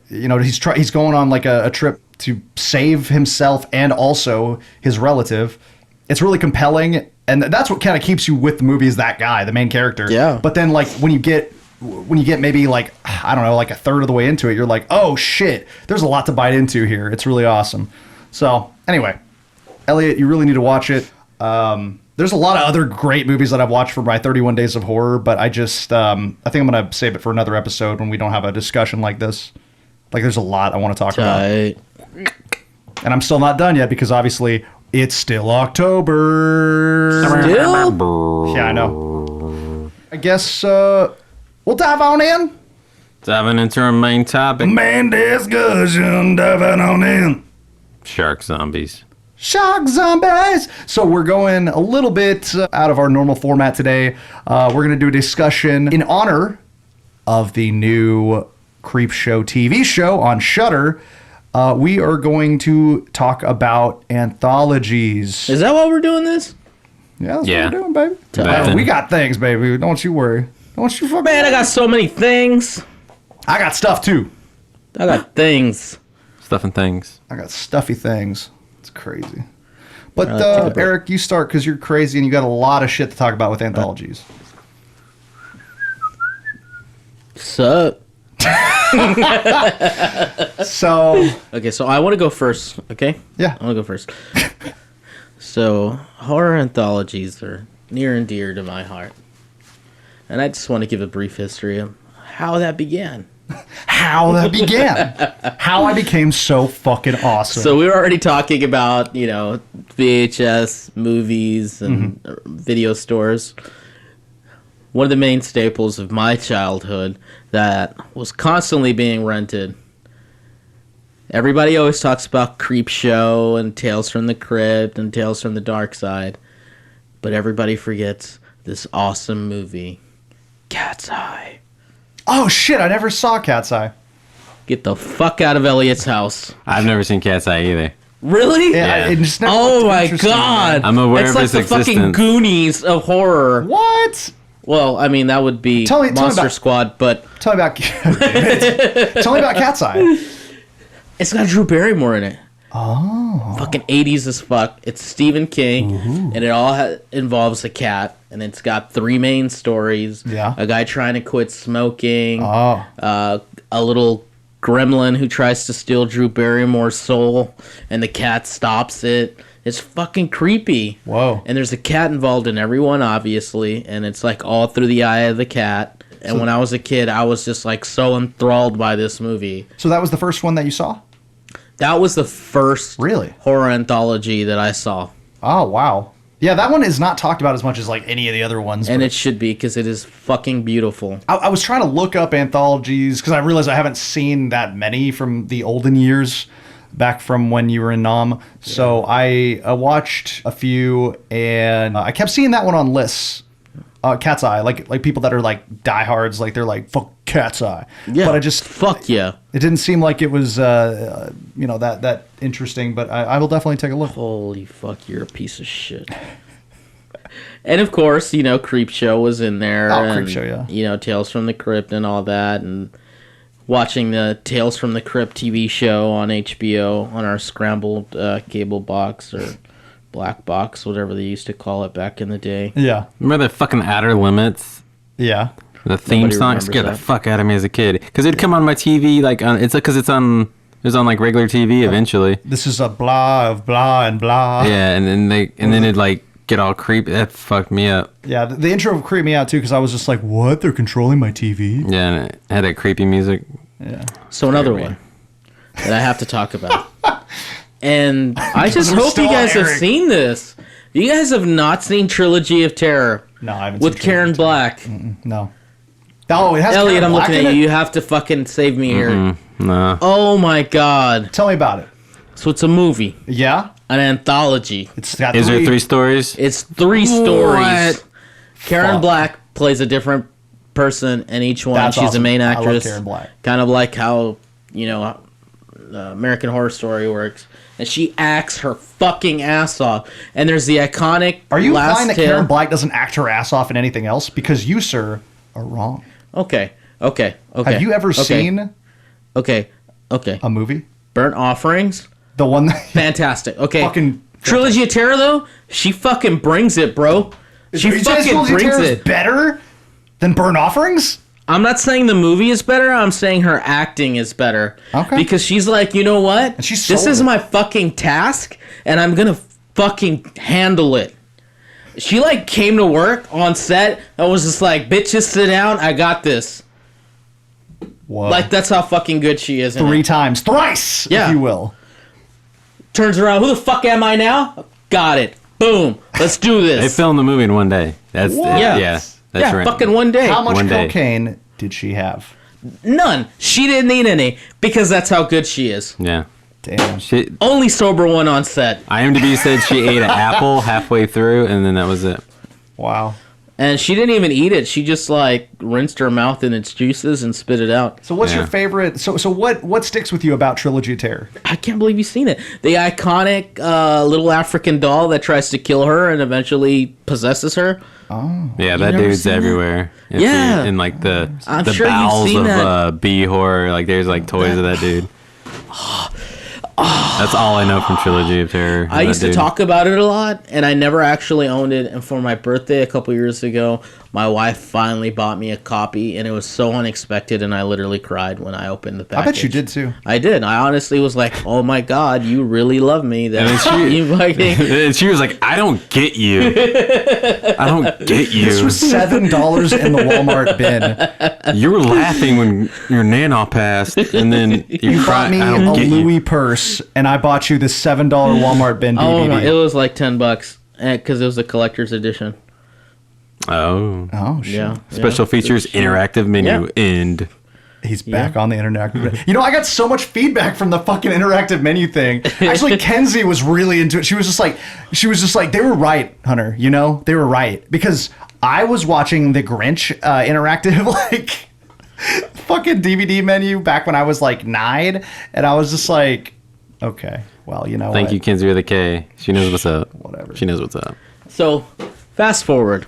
he's going on like a trip to save himself and also his relative. It's really compelling, and that's what kind of keeps you with the movie is that guy, the main character. Yeah. But then like when you get maybe like I don't know, like a third of the way into it, you're like, oh shit, there's a lot to bite into here. It's really awesome. So anyway, Elliot, you really need to watch it. There's a lot of other great movies that I've watched for my 31 Days of Horror, but I just I think I'm gonna save it for another episode when we don't have a discussion like this. Like there's a lot I want to talk about. Tight. And I'm still not done yet because obviously it's still October. Still? Yeah, I know. I guess we'll dive on in. Diving into our main topic. Main discussion, diving on in. Shark zombies. Shark zombies. So we're going a little bit out of our normal format today. We're going to do a discussion in honor of the new Creepshow TV show on Shudder. We are going to talk about anthologies. Is that why we're doing this? Yeah, that's Yeah. what we're doing, baby. Tight. We got things, baby. Don't you worry. Don't you fucking Man, I got so many things. I got stuff too. I got things. Stuff and things. I got stuffy things. It's crazy. But take a break. Eric, you start because you're crazy and you got a lot of shit to talk about with anthologies. Sup? So Okay, so I want to go first, okay? yeah, I want to go first. So, horror anthologies are near and dear to my heart. And I just want to give a brief history of how that began. how that began, how I became so fucking awesome. So we were already talking about, VHS movies and video stores. one of the main staples of my childhood that was constantly being rented. Everybody always talks about Creepshow and Tales from the Crypt and Tales from the Dark Side, but everybody forgets this awesome movie, Cat's Eye. Oh shit! I never saw Cat's Eye. Get the fuck out of Elliot's house. I've never seen Cat's Eye either. Really? Yeah. It just never Oh looked my interesting, god! man. I'm aware it's of like its the fucking existence. Goonies of horror. What? Well, I mean that would be Tell me Monster about- Squad, but Tell me about. Tell me about Cat's Eye. it's got Drew Barrymore in it. Oh. Fucking 80s as fuck. It's Stephen King, and it all involves a cat, and it's got three main stories. Yeah. A guy trying to quit smoking. Oh. A little gremlin who tries to steal Drew Barrymore's soul, and the cat stops it. It's fucking creepy. Whoa. And there's a cat involved in every one, obviously, and it's like all through the eye of the cat. And when I was a kid, I was just like so enthralled by this movie. So that was the first one that you saw? That was the first Really? horror anthology that I saw. Oh wow. Yeah, that one is not talked about as much as like any of the other ones. And but it should be, because it is fucking beautiful. I was trying to look up anthologies because I realized I haven't seen that many from the olden years, back from when you were in Nam. So I watched a few, and I kept seeing that one on lists. Cat's Eye, like people that are like diehards, like they're like fuck Cat's Eye. Yeah. But I just Fuck yeah. it didn't seem like it was that interesting. But I will definitely take a look. Holy fuck, you're a piece of shit. And of course, Creepshow was in there. Oh, and, Creepshow, yeah. Tales from the Crypt and all that. And watching the Tales from the Crypt TV show on HBO on our scrambled cable box or black box, whatever they used to call it back in the day. Yeah, Remember the fucking Outer Limits? yeah. The theme Nobody song remembers scared the that. fuck out of me as a kid. Because it'd come on my TV, it was on like regular TV eventually. This is a blah of blah and blah. Yeah, and then it'd like get all creepy. That fucked me up. Yeah, the intro creeped me out too because I was just like, "What? They're controlling my TV?" Yeah, and it had that creepy music. Yeah. So another me. one that I have to talk about. And I just we're hope you still guys have Eric. seen this. You guys have not seen Trilogy of Terror No, I haven't. with seen Karen Black. No. Oh, it has Elliot, Karen I'm Black looking in at it? you. You have to fucking save me here. No. Oh my god. Tell me about it. So it's a movie, Yeah. an anthology. It's got Is there three stories? It's three stories. What? Karen Fuck. Black plays a different person in each one. That's She's awesome. the main I love actress. Karen Black. Kind of like how, American Horror Story works. And she acts her fucking ass off. And there's the iconic Are you last implying that tale. Karen Black doesn't act her ass off in anything else? Because you, sir, are wrong. Okay. Have you ever seen Okay. a movie? Burnt Offerings? The one that Fantastic. Okay. Fucking- Trilogy of Terror, though? She fucking brings it, bro. She Are you saying fucking Trilogy of brings Terror is it. better than Burn Offerings? I'm not saying the movie is better. I'm saying her acting is better. Okay. Because she's like, you know what? And she's This sold is it. my fucking task, and I'm gonna fucking handle it. She like came to work on set and was just like, bitches, sit down. I got this. Whoa. Like, that's how fucking good she is. in Three it. times. Thrice, Yeah. if you will. Turns around. Who the fuck am I now? Got it. Boom. Let's do They this. filmed the movie in one day. That's What? yeah. Yeah. That's Yeah, right. fucking one day. How much One day. cocaine did she have? None. She didn't need any because that's how good she is. Yeah. Damn. She, Only sober one on set. IMDb said she ate an apple halfway through, and then that was it. Wow. And she didn't even eat it. She just like rinsed her mouth in its juices and spit it out. So what's your Yeah. favorite? So what sticks with you about Trilogy of Terror? I can't believe you've seen it. The iconic little African doll that tries to kill her and eventually possesses her. Yeah, that never dude's seen that? everywhere. Yeah. In like the I'm the sure you've bowels seen of that. B horror. Like there's like toys of that dude. That's all I know from Trilogy of Terror. I that used to dude. talk about it a lot, and I never actually owned it. And for my birthday a couple years ago, my wife finally bought me a copy, and it was so unexpected, and I literally cried when I opened the I package. bet you did too. I did. I honestly was like, "Oh my god, you really love me." That And then you fucking And she was like, "I don't get you. I don't get you. This was $7 in the Walmart bin. You were laughing when your nana passed, and then you You bought cried. me I a don't get Louis you." purse, and I bought you this $7 Walmart bin DVD. oh my, it was like $10 because it was a collector's edition. Oh. Oh, shit. Yeah. Special features, interactive menu, end. He's back on the interactive. You know, I got so much feedback from the fucking interactive menu thing. Actually, Kenzie was really into it. She was just like, they were right, Hunter. You know, they were right, because I was watching the Grinch interactive like fucking DVD menu back when I was like 9, and I was just like, okay, well, you know, Thank you, Kenzie with a K. She knows what's up. Whatever. She knows what's up. So, fast forward.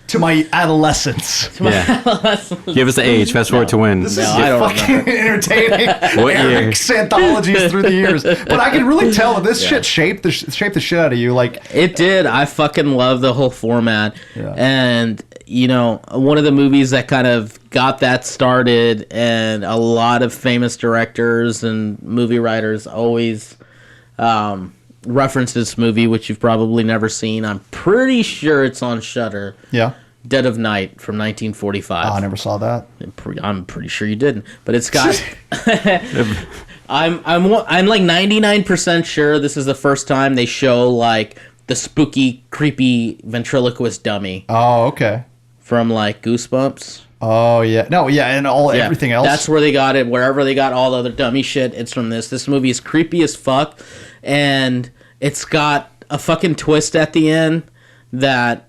To my adolescence. Yeah. Give us the age. Fast forward to when. This No, is I don't fucking entertaining. What year? Eric's anthologies through the years, but I can really tell that this shit shaped the shit out of you. Like, It did. I fucking love the whole format. Yeah. And, you know, one of the movies that kind of got that started, and a lot of famous directors and movie writers always reference this movie, which you've probably never seen. I'm pretty sure it's on Shudder. yeah. Dead of Night from 1945. Oh, I never saw that. I'm pretty sure you didn't, but it's got. I'm like 99% sure this is the first time they show like the spooky, creepy ventriloquist dummy Oh, okay. from like Goosebumps. Oh, yeah. No, yeah, and everything else. That's where they got it. Wherever they got all the other dummy shit, it's from this. This movie is creepy as fuck, and it's got a fucking twist at the end that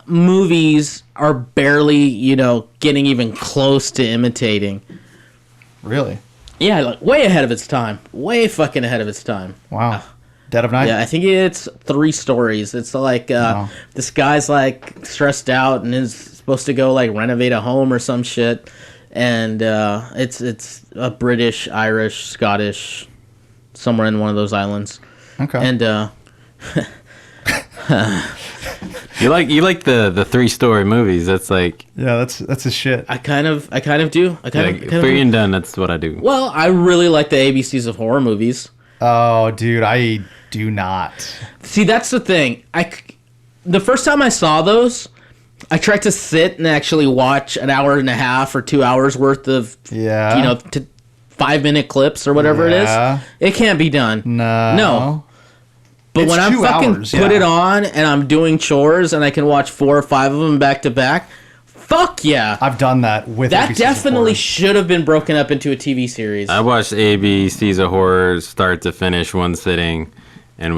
movies are barely, you know, getting even close to imitating. Really? Yeah, like way ahead of its time. Way fucking ahead of its time. Wow. Dead of Night? Yeah, I think it's 3 stories. It's like Wow. this guy's like stressed out and is supposed to go like renovate a home or some shit, and it's a British, Irish, Scottish, somewhere in one of those islands. Okay. And You like the 3-story movies. That's like, yeah, that's his shit. I kind of do. I kind of 3 and done. That's what I do. Well, I really like the ABCs of horror movies. Oh, dude, I do not. See, that's the thing. The first time I saw those, I tried to sit and actually watch an hour and a half or 2 hours worth of, Yeah. you know, 5-minute clips or whatever Yeah. it is. It can't be done. No. But It's when I'm 2 fucking hours, put yeah. it on and I'm doing chores and I can watch 4 or 5 of them back to back, fuck yeah. I've done that with That ABCs definitely before. should have been broken up into a TV series. I watched ABC's of Horror start to finish one sitting, and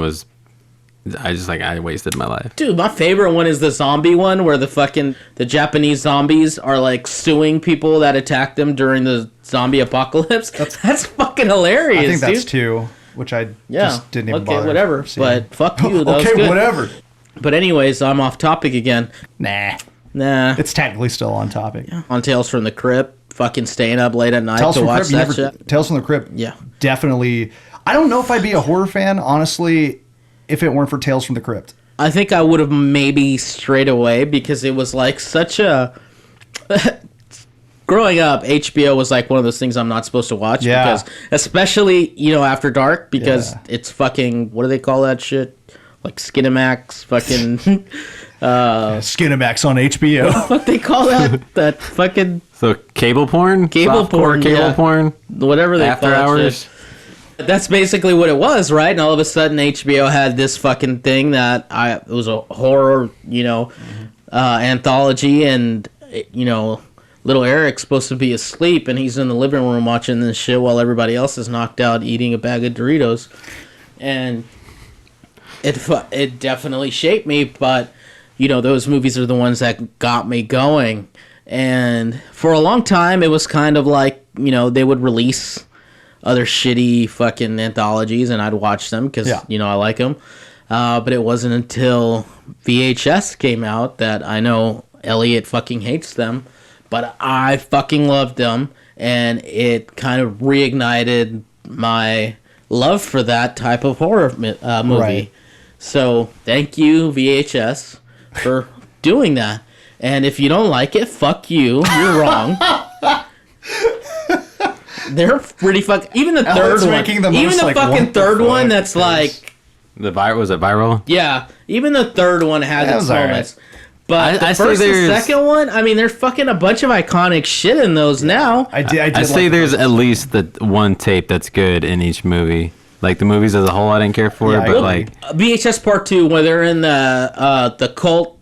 I wasted my life. Dude, my favorite one is the zombie one where the Japanese zombies are like suing people that attacked them during the zombie apocalypse. That's fucking hilarious, I think that's dude. 2, which I just didn't even okay, bother. whatever. seeing. But fuck you. That was Okay, good. whatever. But anyways, I'm off topic again. Nah. It's It's technically still on topic. on Tales from the Crypt. Fucking staying up late at night Tales to from the watch Crypt, you that never, shit. Tales from the Crypt. Yeah. Definitely. I don't know if I'd be a horror fan, honestly, if it weren't for Tales from the Crypt. I think I would have maybe strayed away because it was like such a. Growing up, HBO was like one of those things I'm not supposed to watch Yeah. because, especially, you know, after dark, because Yeah. it's fucking, what do they call that shit? Like Skinamax, fucking, Skinamax on HBO. what they call that fucking, So cable porn, Cable Softcore porn, cable yeah. porn, whatever they after call that hours. shit. That's basically what it was, right? And all of a sudden, HBO had this fucking thing that it was a horror, you know, anthology, and you know, little Eric's supposed to be asleep, and he's in the living room watching this shit while everybody else is knocked out eating a bag of Doritos, and it definitely shaped me. But you know, those movies are the ones that got me going, and for a long time, it was kind of like, you know, they would release other shitty fucking anthologies and I'd watch them because, Yeah. you know, I like them. But it wasn't until VHS came out that I know Elliot fucking hates them, but I fucking loved them, and it kind of reignited my love for that type of horror movie. Right. So thank you, VHS, for doing that. And if you don't like it, fuck you. You're wrong. They're pretty even the Elliot's third one. making the Even most, the like, fucking what the third one fuck that's is- like, Was it viral? yeah, even the third one has That its was alright. moments. But I the say first and there's- second one, I mean, there's fucking a bunch of iconic shit in those now. I did I say like there's those. at least the one tape that's good in each movie. Like the movies as a whole, I didn't care for, Yeah, I but agree. like VHS Part 2, where they're in the cult,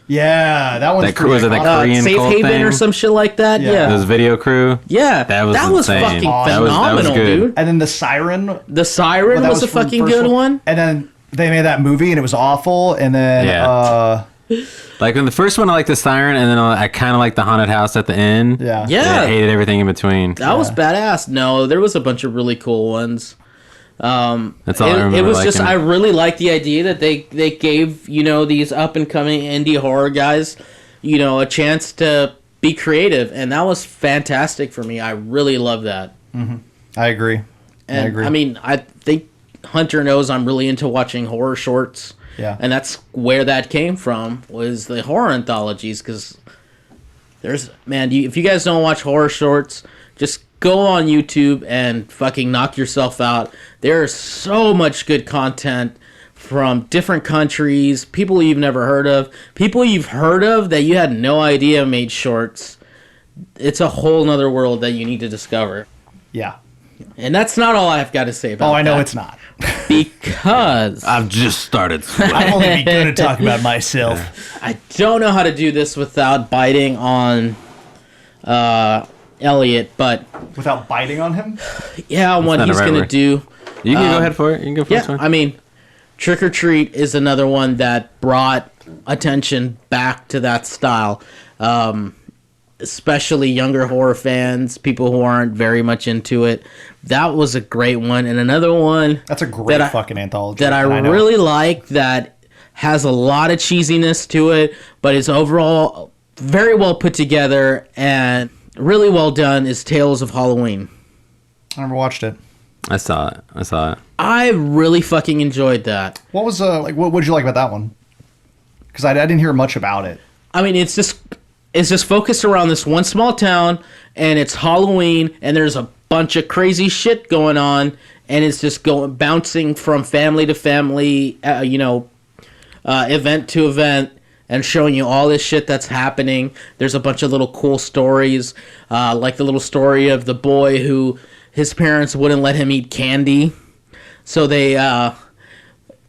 Yeah, that one's that crew was it that iconic. Korean Safe cult Haven thing or some shit like that. Yeah. Yeah. Those video crew. Yeah. That was insane. fucking Awesome. phenomenal, good. dude. And then the Siren. The Siren that was a from the fucking first good one. And then they made that movie and it was awful. And then Like in the first one, I liked the siren, and then I kind of liked the haunted house at the end. yeah. Yeah. And I hated everything in between. That was badass. No, there was a bunch of really cool ones. That's all I remember. It was just, liking. I really liked the idea that they gave, these up and coming indie horror guys, a chance to be creative. And that was fantastic for me. I really love that. I agree. And I agree. I mean, I think Hunter knows I'm really into watching horror shorts. Yeah. And that's where that came from, was the horror anthologies. Because if you guys don't watch horror shorts, just go on YouTube and fucking knock yourself out. There's so much good content from different countries, people you've never heard of, people you've heard of that you had no idea made shorts. It's a whole nother world that you need to discover. Yeah. And that's not all I've got to say about Oh, I know that. it's not. Because I've just started sweating. I've only be good at talking about myself. I don't know how to do this without biting on Elliot, but Without biting on him? yeah, what not he's a right going to word. do. You can go ahead for it. You can go first Yeah, one. I mean, Trick or Treat is another one that brought attention back to that style. Especially younger horror fans, people who aren't very much into it. That was a great one. And another one That's a great that I- fucking anthology. that I and know. really like, that has a lot of cheesiness to it, but is overall very well put together and really well done, is Tales of Halloween. I never watched it. I saw it. I really fucking enjoyed that. What was what would you like about that one? Because I didn't hear much about it. I mean, it's just focused around this one small town, and it's Halloween, and there's a bunch of crazy shit going on, and it's just bouncing from family to family, event to event, and showing you all this shit that's happening. There's a bunch of little cool stories, like the little story of the boy who his parents wouldn't let him eat candy, so they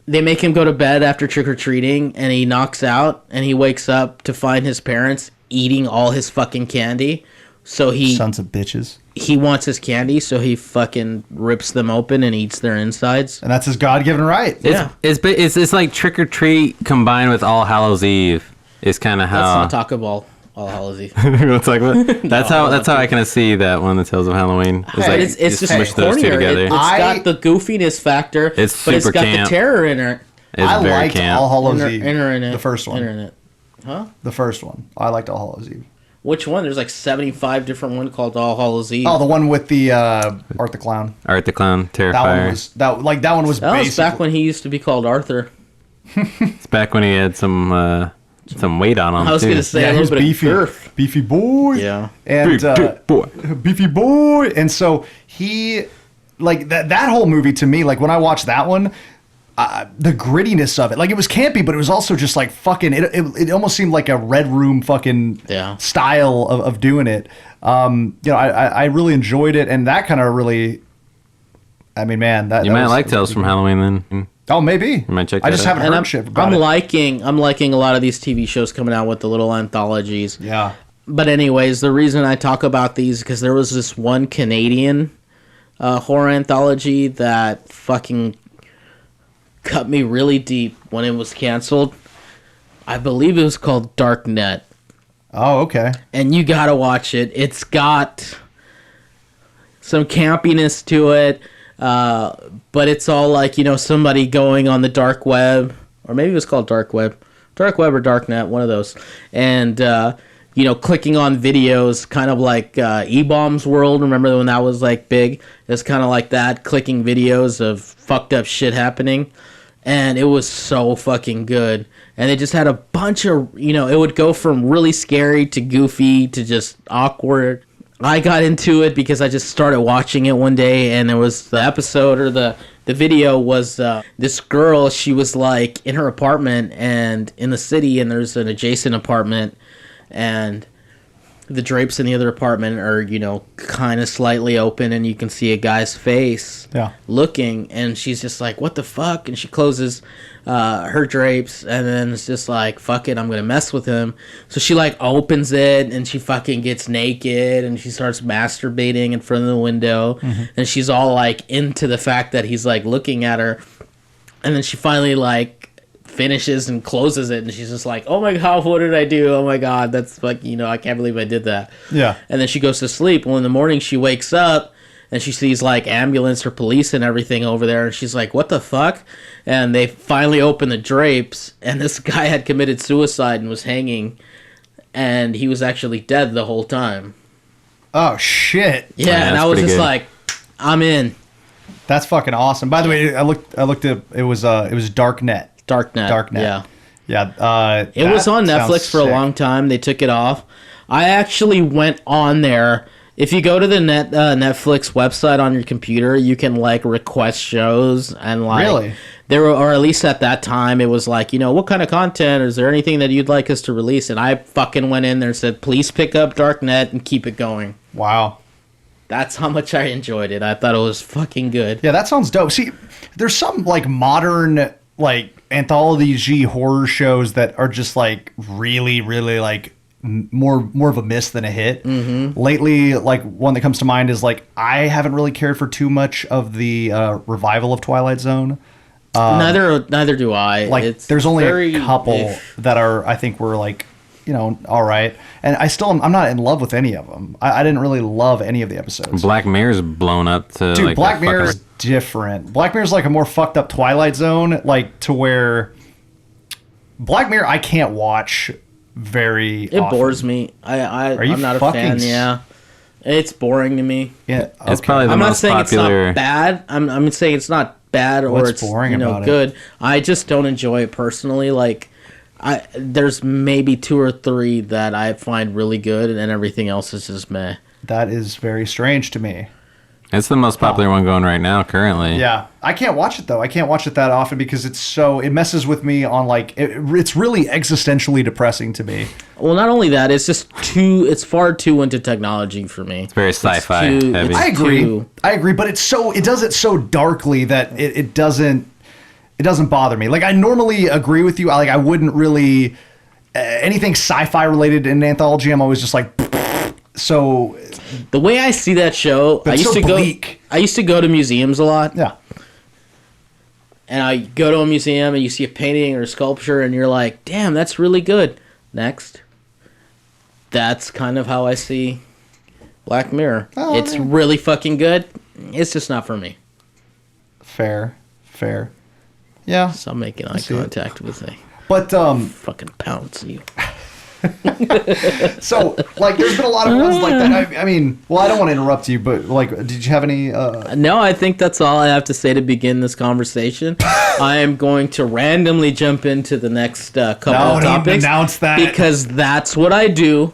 make him go to bed after trick-or-treating, and he knocks out, and he wakes up to find his parents eating all his fucking candy. So Sons of bitches. he wants his candy, so he fucking rips them open and eats their insides. And that's his God-given right. Yeah. It's like Trick or Treat combined with All Hallows Eve. Is kind of Let's how. not talk about All Hallows Eve. Let's talk about. That's how I kind of see that one. The Tales of Halloween. It's Hey, like It's you just smush those two cornier. together. It's I- got the goofiness factor, It's but it's super got camp. the terror in it. It's I very liked camp. All Hallows In Eve. it. The first one. Internet. Huh? The first one. I liked All Hallows Eve. Which one? There's like 75 different ones called All Hallows Eve. Oh, the one with the Art the Clown. Art the Clown, That Terrifier. one was that one was that was basically back when he used to be called Arthur. It's back when he had some weight on him I was too. going to say yeah, a he was little bit beefy, of girth. beefy boy. Yeah. And Big boy. beefy boy. And so he, like that whole movie to me, like when I watched that one, the grittiness of it, like it was campy, but it was also just like fucking. It almost seemed like a Red Room fucking style of doing it. I really enjoyed it, and that kind of really. I mean, man, that You that might was- like Tales from Halloween then. Oh, maybe. You might check I that just out. haven't And heard I'm, shit about I'm it. liking a lot of these TV shows coming out with the little anthologies. Yeah. But anyways, the reason I talk about these is because there was this one Canadian horror anthology that fucking cut me really deep when it was canceled. I believe it was called Dark Net. Oh, okay. And you gotta watch it. It's got some campiness to it, but it's all like, somebody going on the dark web, or maybe it was called dark web or dark net, one of those, and clicking on videos, kind of like E-Bombs World. Remember when that was like big? It's kind of like that, clicking videos of fucked up shit happening. And it was so fucking good. And they just had a bunch of, it would go from really scary to goofy to just awkward. I got into it because I just started watching it one day, and it was the episode, or the video was this girl. She was like in her apartment and in the city, and there's an adjacent apartment, and the drapes in the other apartment are, you know, kind of slightly open, and you can see a guy's face looking, and she's just like, what the fuck? And she closes her drapes, and then it's just like, fuck it, I'm gonna mess with him. So she like opens it, and she fucking gets naked, and she starts masturbating in front of the window, and she's all like into the fact that he's like looking at her, and then she finally like finishes and closes it, and she's just like, oh my god, what did I do? Oh my god, that's like, you know, I can't believe I did that. Yeah. And then she goes to sleep. Well, in the morning she wakes up and she sees like ambulance or police and everything over there, and she's like, what the fuck? And they finally open the drapes, and this guy had committed suicide and was hanging, and he was actually dead the whole time. Oh shit. Yeah, and I was just like, I'm in. That's fucking awesome. By the way, I looked at it was Darknet. Darknet. Yeah. It was on Netflix for a long time. They took it off. I actually went on there. If you go to the Netflix website on your computer, you can like request shows, and like really, there were, or at least at that time, it was like, you know, what kind of content? Is there anything that you'd like us to release? And I fucking went in there and said, please pick up Darknet and keep it going. Wow. That's how much I enjoyed it. I thought it was fucking good. Yeah, that sounds dope. See, there's some like modern like anthology horror shows that are just like really like more of a miss than a hit. Lately, like one that comes to mind is like, I haven't really cared for too much of the revival of Twilight Zone. Neither do I. Like there's only a couple that I think were like, you know, all right, and I'm not in love with any of them. I didn't really love any of the episodes. Black Mirror's blown up to dude. like Black Mirror's different. Black Mirror's like a more fucked up Twilight Zone, like to where Black Mirror I can't watch very. It often. bores me. I'm not a fan. Yeah, it's boring to me. Yeah, okay. It's probably the I'm not most saying popular. it's not bad. I'm saying it's not bad or What's it's boring you know about it? good. I just don't enjoy it personally. Like there's maybe 2 or 3 that I find really good, and then everything else is just meh. That is very strange to me. It's the most popular one going right now currently. Yeah, I can't watch it though. I can't watch it that often because it messes with me on like it's really existentially depressing to me. Well, not only that, it's far too into technology for me. It's very sci-fi heavy. I agree, but it does it so darkly that it doesn't bother me. Like I normally agree with you. I wouldn't really anything sci-fi related in an anthology. I'm always just like so. The way I see that show, I used to go to museums a lot. Yeah. And I go to a museum and you see a painting or a sculpture and you're like, damn, that's really good. Next. That's kind of how I see Black Mirror. It's really fucking good. It's just not for me. Fair. Yeah. So I'm making eye contact with a but fucking pounce you. So, like, there's been a lot of ones like that. I mean, well, I don't want to interrupt you, but, like, did you have any... No, I think that's all I have to say to begin this conversation. I am going to randomly jump into the next couple of topics. Don't announce that. Because that's what I do,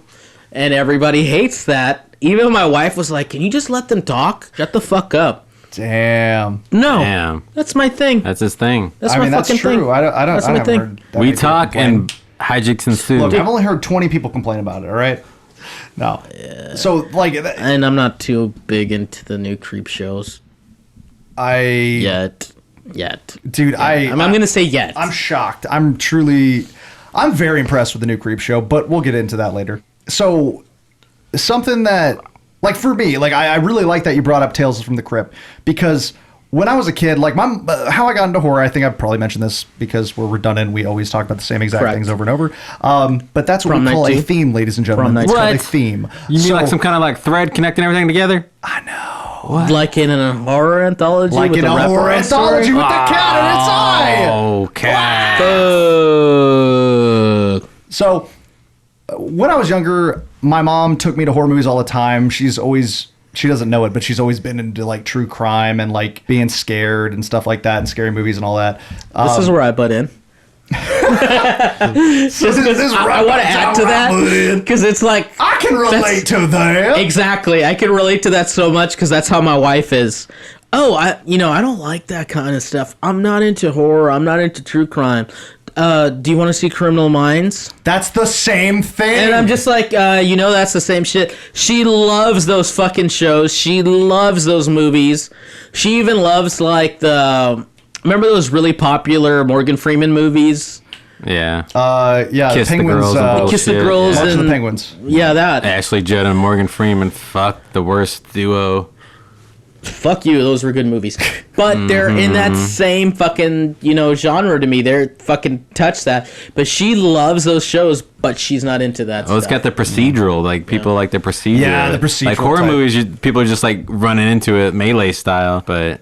and everybody hates that. Even my wife was like, can you just let them talk? Shut the fuck up. Damn. No. Damn. That's my thing. That's his thing. That's my that's fucking true. thing. I don't. That's I my haven't thing. heard that We many people talk complain. and hijinks ensue. Look, I've only heard 20 people complain about it. All right. No. Yeah. So like, and I'm not too big into the new Creepshows. Yet. Dude, yeah. I'm gonna say yet. I'm shocked. I'm very impressed with the new Creepshow, but we'll get into that later. So something that, like, for me, like, I really like that you brought up Tales from the Crypt, because when I was a kid, like, how I got into horror, I think I've probably mentioned this because we're redundant. We always talk about the same exact things over and over. But that's what we call a theme, ladies and gentlemen. It's called a theme. You mean like some kind of like thread connecting everything together? I know. What? Like in a horror anthology? Like in a horror anthology with the cat in its eye! Oh, cat. So, when I was younger, my mom took me to horror movies all the time. She doesn't know it, but she's always been into like true crime and like being scared and stuff like that, and scary movies and all that. This is where I butt in. This is I want to add to that because it's like I can relate to that. Exactly, I can relate to that so much because that's how my wife is. Oh, I don't like that kind of stuff. I'm not into horror. I'm not into true crime. do you want to see Criminal Minds? That's the same thing. And I'm just like, that's the same shit. She loves those fucking shows. She loves those movies. She even loves, like, remember those really popular Morgan Freeman movies? Yeah. Yeah, Kiss the the Penguins. Girls. Kiss the Shit, Girls March of and the Penguins. Yeah, that. Ashley Judd and Morgan Freeman. Fuck, the worst duo. Fuck you, those were good movies. But they're in that same fucking, genre to me. They're fucking touch that. But she loves those shows, but she's not into that Oh, it's stuff. got the procedural. Like, people like the procedural. Yeah, the procedural Like, horror type. movies, people are just, like, running into it melee style. But,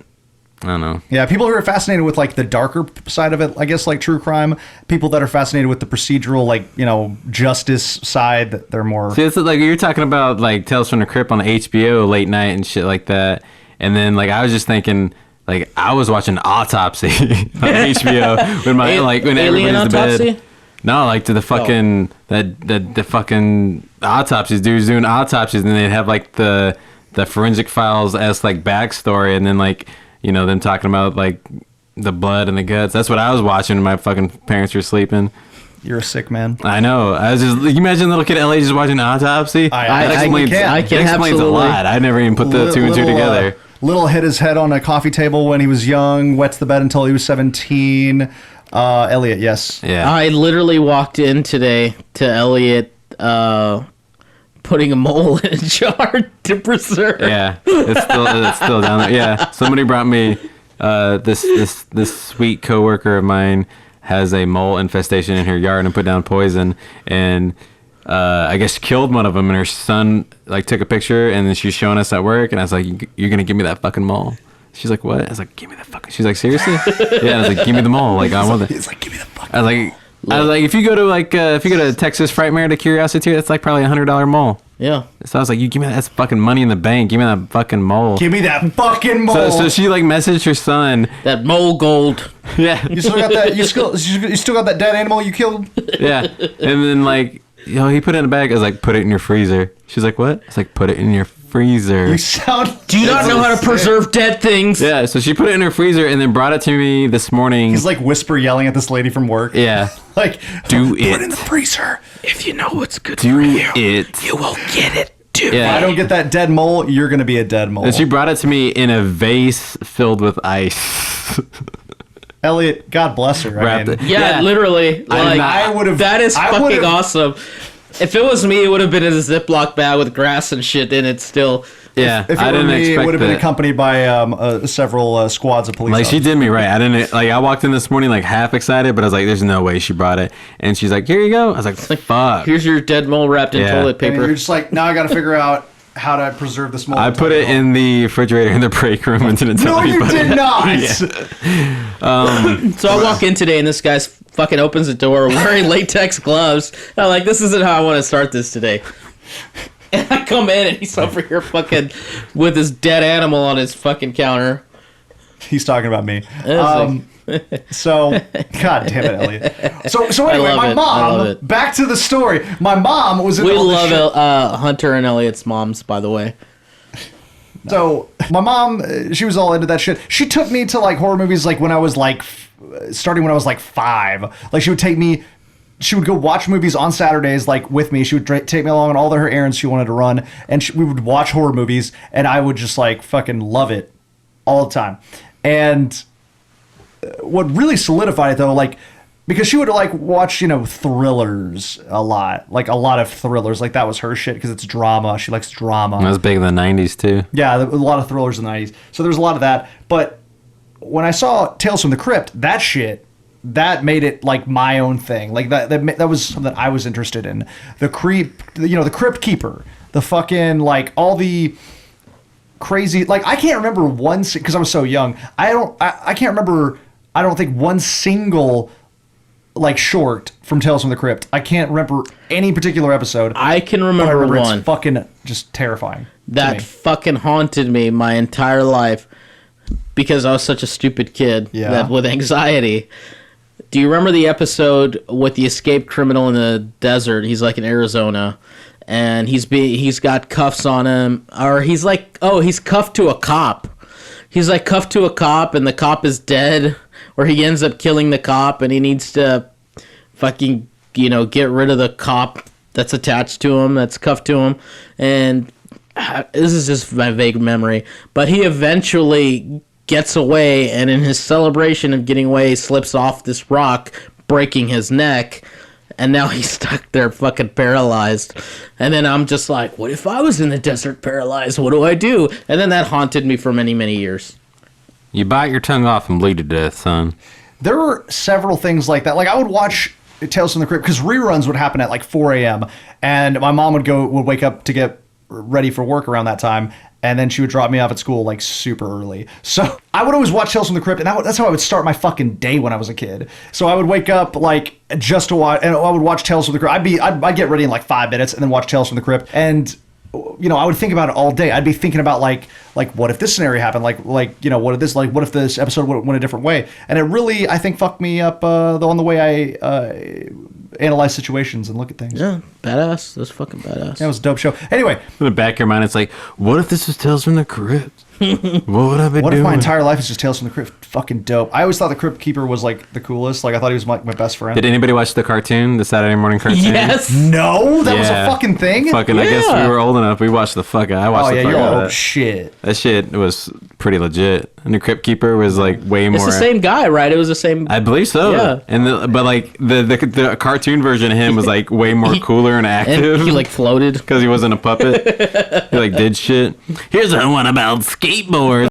I don't know. Yeah, people who are fascinated with, like, the darker side of it, I guess, like true crime. People that are fascinated with the procedural, like, justice side, they're more... See, it's like, you're talking about, like, Tales from the Crypt on the HBO late night and shit like that. And then, like, I was just thinking... Like, I was watching Autopsy on HBO when when Alien everybody's to Autopsy? bed. No, like to the fucking the fucking autopsies. Dudes doing autopsies, and they'd have like the forensic files as like backstory, and then like them talking about like the blood and the guts. That's what I was watching when my fucking parents were sleeping. You're a sick man. I know. I was just. You imagine a little kid at LA just watching Autopsy. I That explains, can. I can that explains a absolutely. lot. I never even put the two and two together. Little hit his head on a coffee table when he was young, wets the bed until he was 17. Elliot, yes. Yeah. I literally walked in today to Elliot putting a mole in a jar to preserve. Yeah, it's still down there. Yeah, somebody brought me this sweet coworker of mine has a mole infestation in her yard and put down poison, and I guess killed one of them, and her son like took a picture, and then she's showing us at work, and I was like, "You're gonna give me that fucking mole?" She's like, "What?" I was like, "Give me that fucking." She's like, "Seriously?" Yeah, I was like, "Give me the mole." Like, I want it. He's like, give me the fuck. I was like, if you go to Texas Frightmare to Curiosity, that's like probably $100 mole. Yeah. So I was like, you give me that's fucking money in the bank. Give me that fucking mole. Give me that fucking mole. So she like messaged her son. That mole gold. Yeah. You still got that? You still got that dead animal you killed? Yeah. And then like, he put it in a bag. I was like, put it in your freezer. She's like, what? I was like, put it in your freezer. You sound. Do you not know how to preserve dead things? Yeah. So she put it in her freezer and then brought it to me this morning. He's like whisper yelling at this lady from work. Yeah. Like, Do put it. it in the freezer. If you know what's good Do for you, it. you will get it, dude. If Yeah. I don't get that dead mole, you're gonna be a dead mole. And she brought it to me in a vase filled with ice. Elliot, God bless her. Wrapped it. Yeah, Yeah. literally. Like, I would've- That is I fucking would've- awesome. If it was me, it would have been in a Ziploc bag with grass and shit in it still. Yeah. If it I were didn't me, it expect would have been that. accompanied by several squads of police. Like, she officers. did me right. I didn't, like, I walked in this morning, like, half excited, but I was like, there's no way she brought it. And she's like, here you go. I was like, fuck. Here's your dead mole wrapped in Yeah. toilet And paper. you're just like, now I got to figure out how to preserve this mole. I put it in the refrigerator in the break room and didn't tell No, you anybody. did not. So I walk in today and this guy's fucking opens the door wearing latex gloves. And I'm like, this isn't how I want to start this today. And I come in and he's over here fucking with his dead animal on his fucking counter. He's talking about me. was So, God damn it, Elliot. So anyway, love my it. I mom. love it. Back to the story. My mom was in We all this shit. love Hunter and Elliot's moms, by the way. So my mom, she was all into that shit. She took me to like horror movies like when I was like, starting when I was like 5. Like she would take me, she would go watch movies on Saturdays like with me. She would take me along on all of her errands she wanted to run, and we would watch horror movies, and I would just like fucking love it all the time. And what really solidified it though, like, because she would like watch, thrillers a lot, like a lot of thrillers, like that was her shit because it's drama. She likes drama. That was big in the 90s, too. Yeah, a lot of thrillers in the 90s. So there's a lot of that. But when I saw Tales from the Crypt, that shit, that made it like my own thing. Like that was something I was interested in. The the Crypt Keeper, the fucking like all the crazy, like I can't remember one because I was so young. I can't remember. I don't think one single like short from Tales from the Crypt. I can't remember any particular episode. I can but I remember remember one it's fucking just terrifying. to that me. fucking haunted me my entire life because I was such a stupid kid that with anxiety. Do you remember the episode with the escaped criminal in the desert? He's like in Arizona, and he's got cuffs on him, or he's cuffed to a cop. He's like cuffed to a cop, and the cop is dead, or he ends up killing the cop, and he needs to fucking, get rid of the cop that's attached to him, that's cuffed to him. And this is just my vague memory. But he eventually gets away, and in his celebration of getting away, he slips off this rock, breaking his neck. And now he's stuck there fucking paralyzed. And then I'm just like, what if I was in the desert paralyzed? What do I do? And then that haunted me for many, many years. You bite your tongue off and bleed to death, son. There were several things like that. Like, I would watch Tales from the Crypt because reruns would happen at like 4 a.m. And my mom would wake up to get ready for work around that time. And then she would drop me off at school like super early. So I would always watch Tales from the Crypt, and that's how I would start my fucking day when I was a kid. So I would wake up like just to watch, and I would watch Tales from the Crypt. I'd get ready in like 5 minutes and then watch Tales from the Crypt. And I would think about it all day. I'd be thinking about like what if this scenario happened? What if this episode went a different way? And it really, I think, fucked me up on the way I analyze situations and look at things. Yeah, badass. That's fucking badass. Yeah, it was a dope show. Anyway, in the back of your mind, it's like, what if this was Tales from the Crypt? What would I be doing? What if my entire life is just Tales from the Crypt? Fucking dope. I always thought the Crypt Keeper was like the coolest. Like, I thought he was my best friend. Did anybody watch the cartoon, the Saturday morning cartoon? Yes. No, that was a fucking thing. Fucking, I guess we were old enough. We watched the fuck out. I watched the fuck you're out of old that. shit. That shit was pretty legit. And the Crypt Keeper was like way more. It's the same guy, right? It was the same. I believe so. Yeah. And but like the cartoon version of him was like way more cooler and active. And he like floated because he wasn't a puppet. He like did shit. Here's one about skateboards.